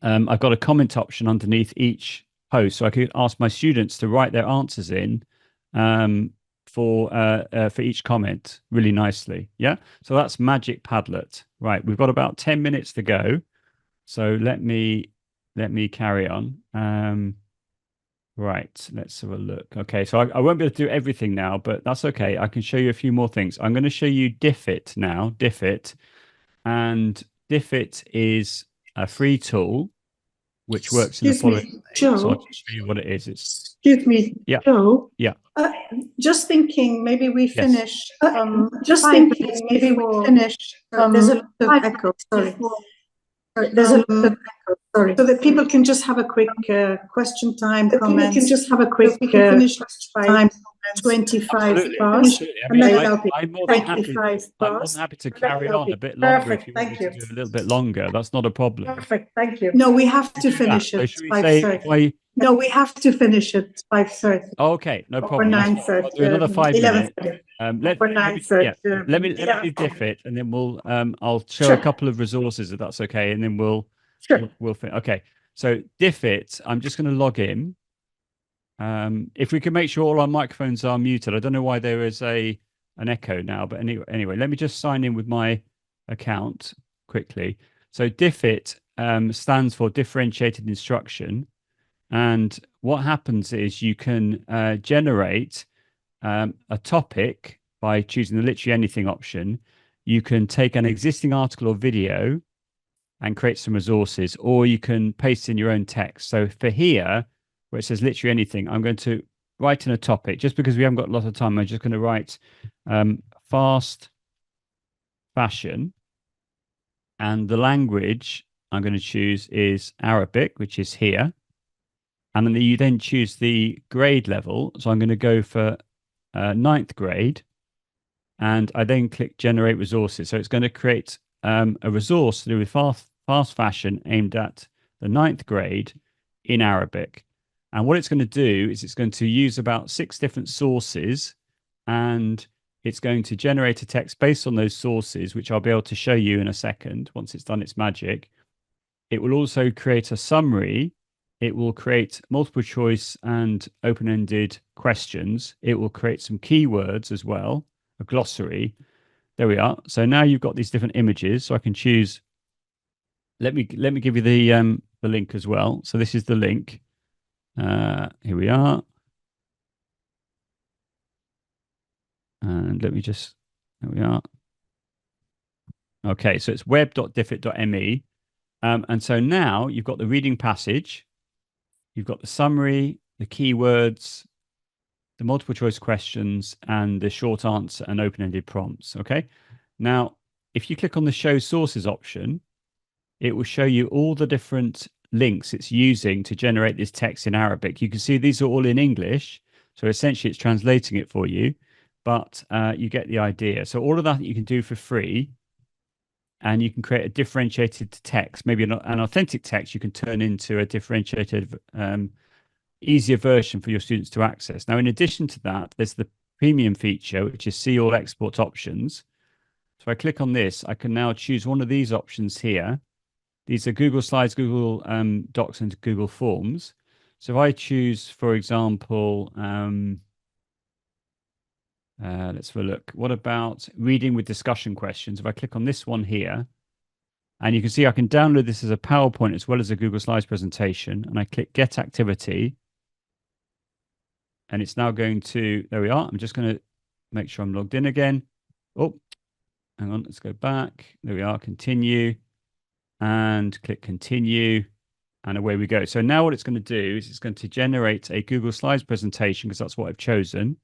I've got a comment option underneath each post. So I could ask my students to write their answers in for each comment really nicely. Yeah. So that's Magic Padlet. Right. We've got about 10 minutes to go. So let me carry on. Right, let's have a look. Okay, so I won't be able to do everything now, but that's okay. I can show you a few more things. I'm going to show you Diffit now, Diffit. And Diffit is a free tool which works in the following way. Joe. So I'll show you what it is. Excuse me, Yeah. Joe. Yeah. Just thinking, maybe we Yes. finish. Just thinking, maybe we finish. There's a lot of echo. Sorry. There's a lot of echo. Sorry. So that people can just have a quick question time, comments. People can just have a quick time. 25 Absolutely. past. Absolutely. I mean, I'm more than 25 happy to carry on a bit longer if you want me to do a little bit longer. That's not a problem. Perfect, thank you. No, we have to finish So it. should we say if I... No, we have to finish it 5:30. Okay, no problem. Or I'll 9:30. do another 5 minutes. 11:30. Let me do Diffit, and then we'll I'll show a couple of resources if that's okay, and then we'll okay. So Diffit, I'm just going to log in. If we can make sure all our microphones are muted. I don't know why there is an echo now, but anyway, let me just sign in with my account quickly. So Diffit stands for differentiated instruction. And what happens is you can generate a topic by choosing the literally anything option. You can take an existing article or video and create some resources, or you can paste in your own text. So for here, where it says literally anything, I'm going to write in a topic. Just because we haven't got a lot of time, I'm just going to write fast fashion. And the language I'm going to choose is Arabic, which is here. And then you then choose the grade level. So I'm going to go for 9th grade. And I then click Generate Resources. So it's going to create a resource to do with fast fashion aimed at the 9th grade in Arabic. And what it's going to do is it's going to use about 6 different sources, and it's going to generate a text based on those sources, which I'll be able to show you in a second once it's done its magic. It will also create a summary. It will create multiple choice and open-ended questions. It will create some keywords as well, a glossary. There we are. So now you've got these different images. So I can choose. Let me give you the link as well. So this is the link. Here we are. And let me just. There we are. Okay, so it's web.diffit.me. And so now you've got the reading passage, you've got the summary, the keywords, the multiple choice questions, and the short answer and open-ended prompts. Okay. Now, if you click on the show sources option, it will show you all the different links it's using to generate this text in Arabic. You can see these are all in English. So essentially it's translating it for you, but you get the idea. So all of that you can do for free. And you can create a differentiated text, maybe an authentic text you can turn into a differentiated, easier version for your students to access. Now, in addition to that, there's the premium feature, which is see all export options. So if I click on this, I can now choose one of these options here. These are Google Slides, Google Docs, and Google Forms. So if I choose, for example, let's have a look. What about reading with discussion questions? If I click on this one here, and you can see I can download this as a PowerPoint as well as a Google Slides presentation, and I click Get Activity, and it's now going to, there we are. I'm just going to make sure I'm logged in again. Oh, hang on, let's go back. There we are, continue, and click Continue, and away we go. So now what it's going to do is it's going to generate a Google Slides presentation, because that's what I've chosen.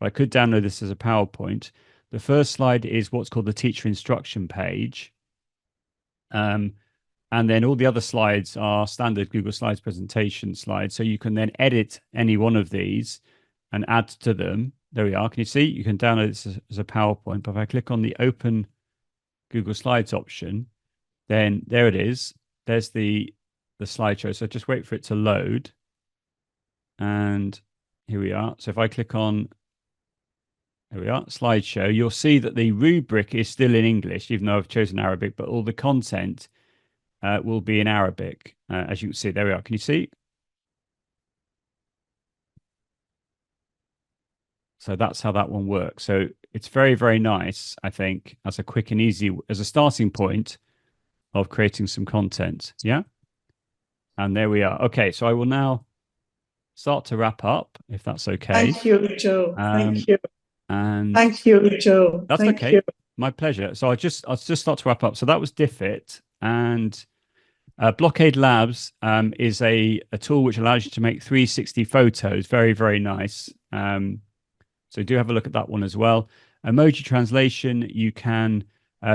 I could download this as a PowerPoint. The first slide is what's called the teacher instruction page. And then all the other slides are standard Google Slides presentation slides. So you can then edit any one of these and add to them. There we are. Can you see? You can download this as a PowerPoint. But if I click on the Open Google Slides option, then there it is. There's the slideshow. So just wait for it to load. And here we are. So if I click on, there we are, slideshow, you'll see that the rubric is still in English, even though I've chosen Arabic, but all the content will be in Arabic, as you can see. There we are. Can you see? So that's how that one works. So it's very, very nice, I think, as a quick and easy, as a starting point of creating some content. Yeah. And there we are. Okay. So I will now start to wrap up, if that's okay. Thank you, Joe. Thank you. And thank you, Joe. That's Thank okay. you. My pleasure. So I'll just start to wrap up. So that was Diffit, and Blockade Labs is a tool which allows you to make 360 photos. Very, very nice. So do have a look at that one as well. Emoji translation, you can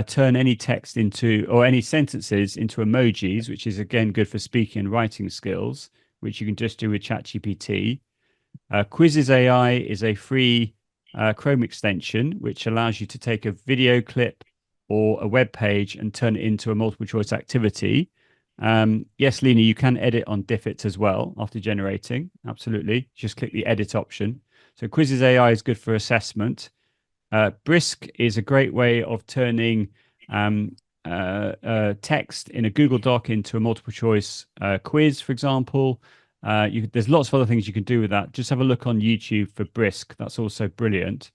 turn any text into, or any sentences into emojis, which is again good for speaking and writing skills, which you can just do with ChatGPT. Quizzes AI is a free Chrome extension, which allows you to take a video clip or a web page and turn it into a multiple choice activity. Yes, Lena, you can edit on Diffit as well after generating. Absolutely. Just click the edit option. So Quizzes AI is good for assessment. Brisk is a great way of turning text in a Google Doc into a multiple choice quiz, for example. There's lots of other things you can do with that. Just have a look on YouTube for Brisk. That's also brilliant.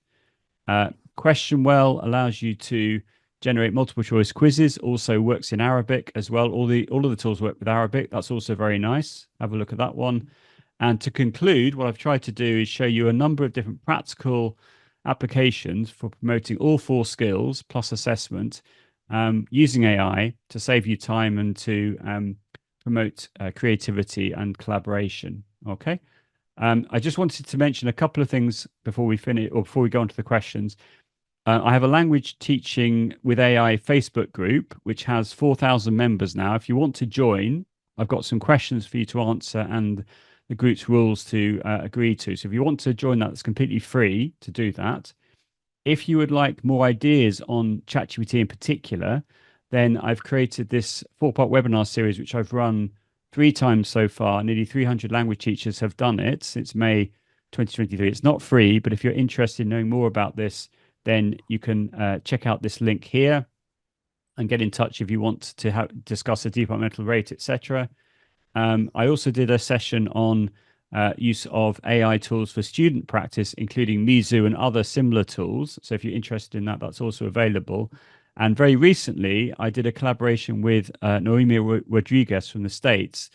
Question Well allows you to generate multiple choice quizzes. Also works in Arabic as well. All of the tools work with Arabic. That's also very nice. Have a look at that one. And to conclude, what I've tried to do is show you a number of different practical applications for promoting all 4 skills plus assessment using AI to save you time and to promote creativity and collaboration. Okay. I just wanted to mention a couple of things before we finish, or before we go on to the questions. I have a language teaching with AI Facebook group, which has 4,000 members now. If you want to join, I've got some questions for you to answer and the group's rules to agree to. So if you want to join that, it's completely free to do that. If you would like more ideas on ChatGPT in particular, then I've created this 4-part webinar series, which I've run 3 times so far. Nearly 300 language teachers have done it since May 2023. It's not free, but if you're interested in knowing more about this, then you can check out this link here and get in touch if you want to discuss a departmental rate, etc. I also did a session on use of AI tools for student practice, including Mizu and other similar tools. So if you're interested in that, that's also available. And very recently, I did a collaboration with Noemi Rodriguez from the States,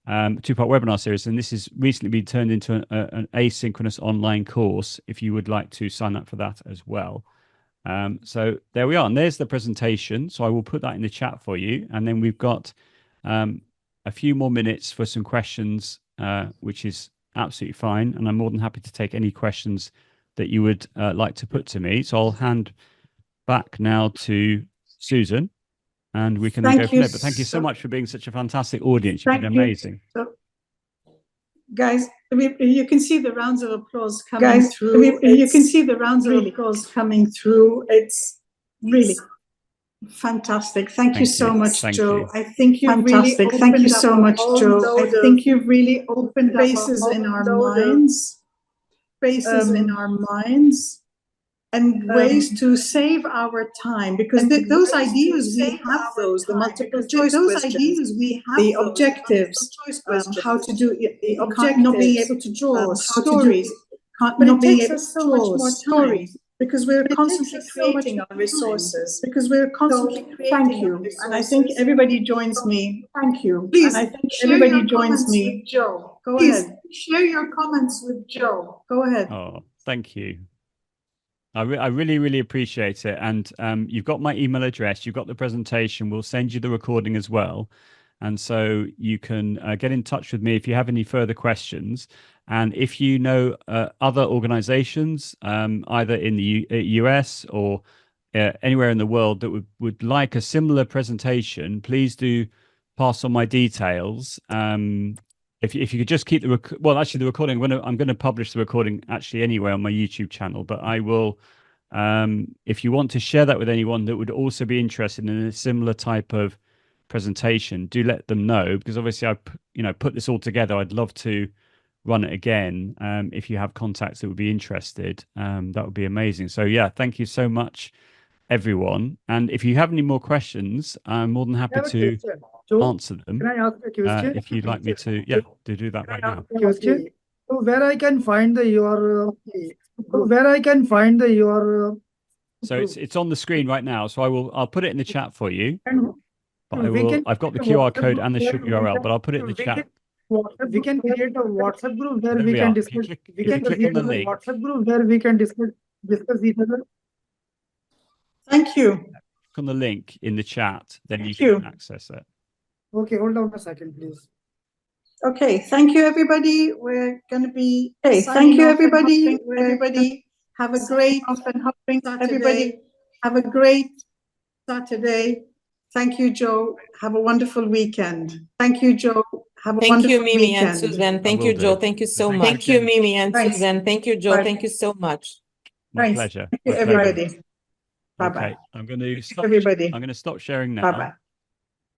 2-part webinar series. And this has recently been turned into an asynchronous online course if you would like to sign up for that as well. So there we are. And there's the presentation. So I will put that in the chat for you. And then we've got a few more minutes for some questions, which is absolutely fine. And I'm more than happy to take any questions that you would like to put to me. So I'll hand back now to Susan, and we can then go from there. But thank you so much for being such a fantastic audience. You've been amazing. So, guys, you can see the rounds of applause coming through. You can see the rounds of applause coming through. It's really fantastic. Thank you so much, Joe. I think you've really opened spaces in our minds, and ways to save our time, because those ideas we have, the multiple choice questions, the objectives, how to do the object, not being able to draw stories, not being able to so much more stories, because we're constantly creating our resources. Thank you, and I think everybody joins me. Thank you. Please, and I think everybody joins me. Joe, go ahead. Share your comments with Joe. Go ahead. Oh, thank you. I really, really appreciate it. And you've got my email address. You've got the presentation. We'll send you the recording as well. And so you can get in touch with me if you have any further questions. And if you know other organizations, either in the US or anywhere in the world that would like a similar presentation, please do pass on my details. If you could just keep the recording, I'm going to publish the recording actually anyway on my YouTube channel, but I will, if you want to share that with anyone that would also be interested in a similar type of presentation, do let them know, because obviously I put this all together. I'd love to run it again. If you have contacts that would be interested, that would be amazing. So yeah, thank you so much, everyone. And if you have any more questions, I'm more than happy to answer them. Can I ask a question? If you'd like me to, to do that right now. Question. So where I can find your So it's on the screen right now. So I'll put it in the chat for you. But I've got the create a QR code WhatsApp and the group where URL, but I'll put it in the chat. We can create a WhatsApp group where There we we can are. discuss. We If you can click create on a the link. WhatsApp group where we can discuss each other. Thank you. Click on the link in the chat, then you can access it. Okay, hold on a second, please. Okay, thank you, everybody. We're going to be. Hey, thank you, everybody. Everybody, have a great. Everybody, have a great Saturday. Thank you, Joe. Have a wonderful weekend. Thank you, Joe. Have a wonderful weekend. Thank you, Mimi and Susan. Thank you, Joe. Thank you so much. Thank you, Mimi and Susan. Thank you, Joe. Thank you so much. My pleasure. Thank you, everybody. Bye-bye. Okay, I'm going to stop. Everybody. I'm going to stop sharing now. Bye-bye.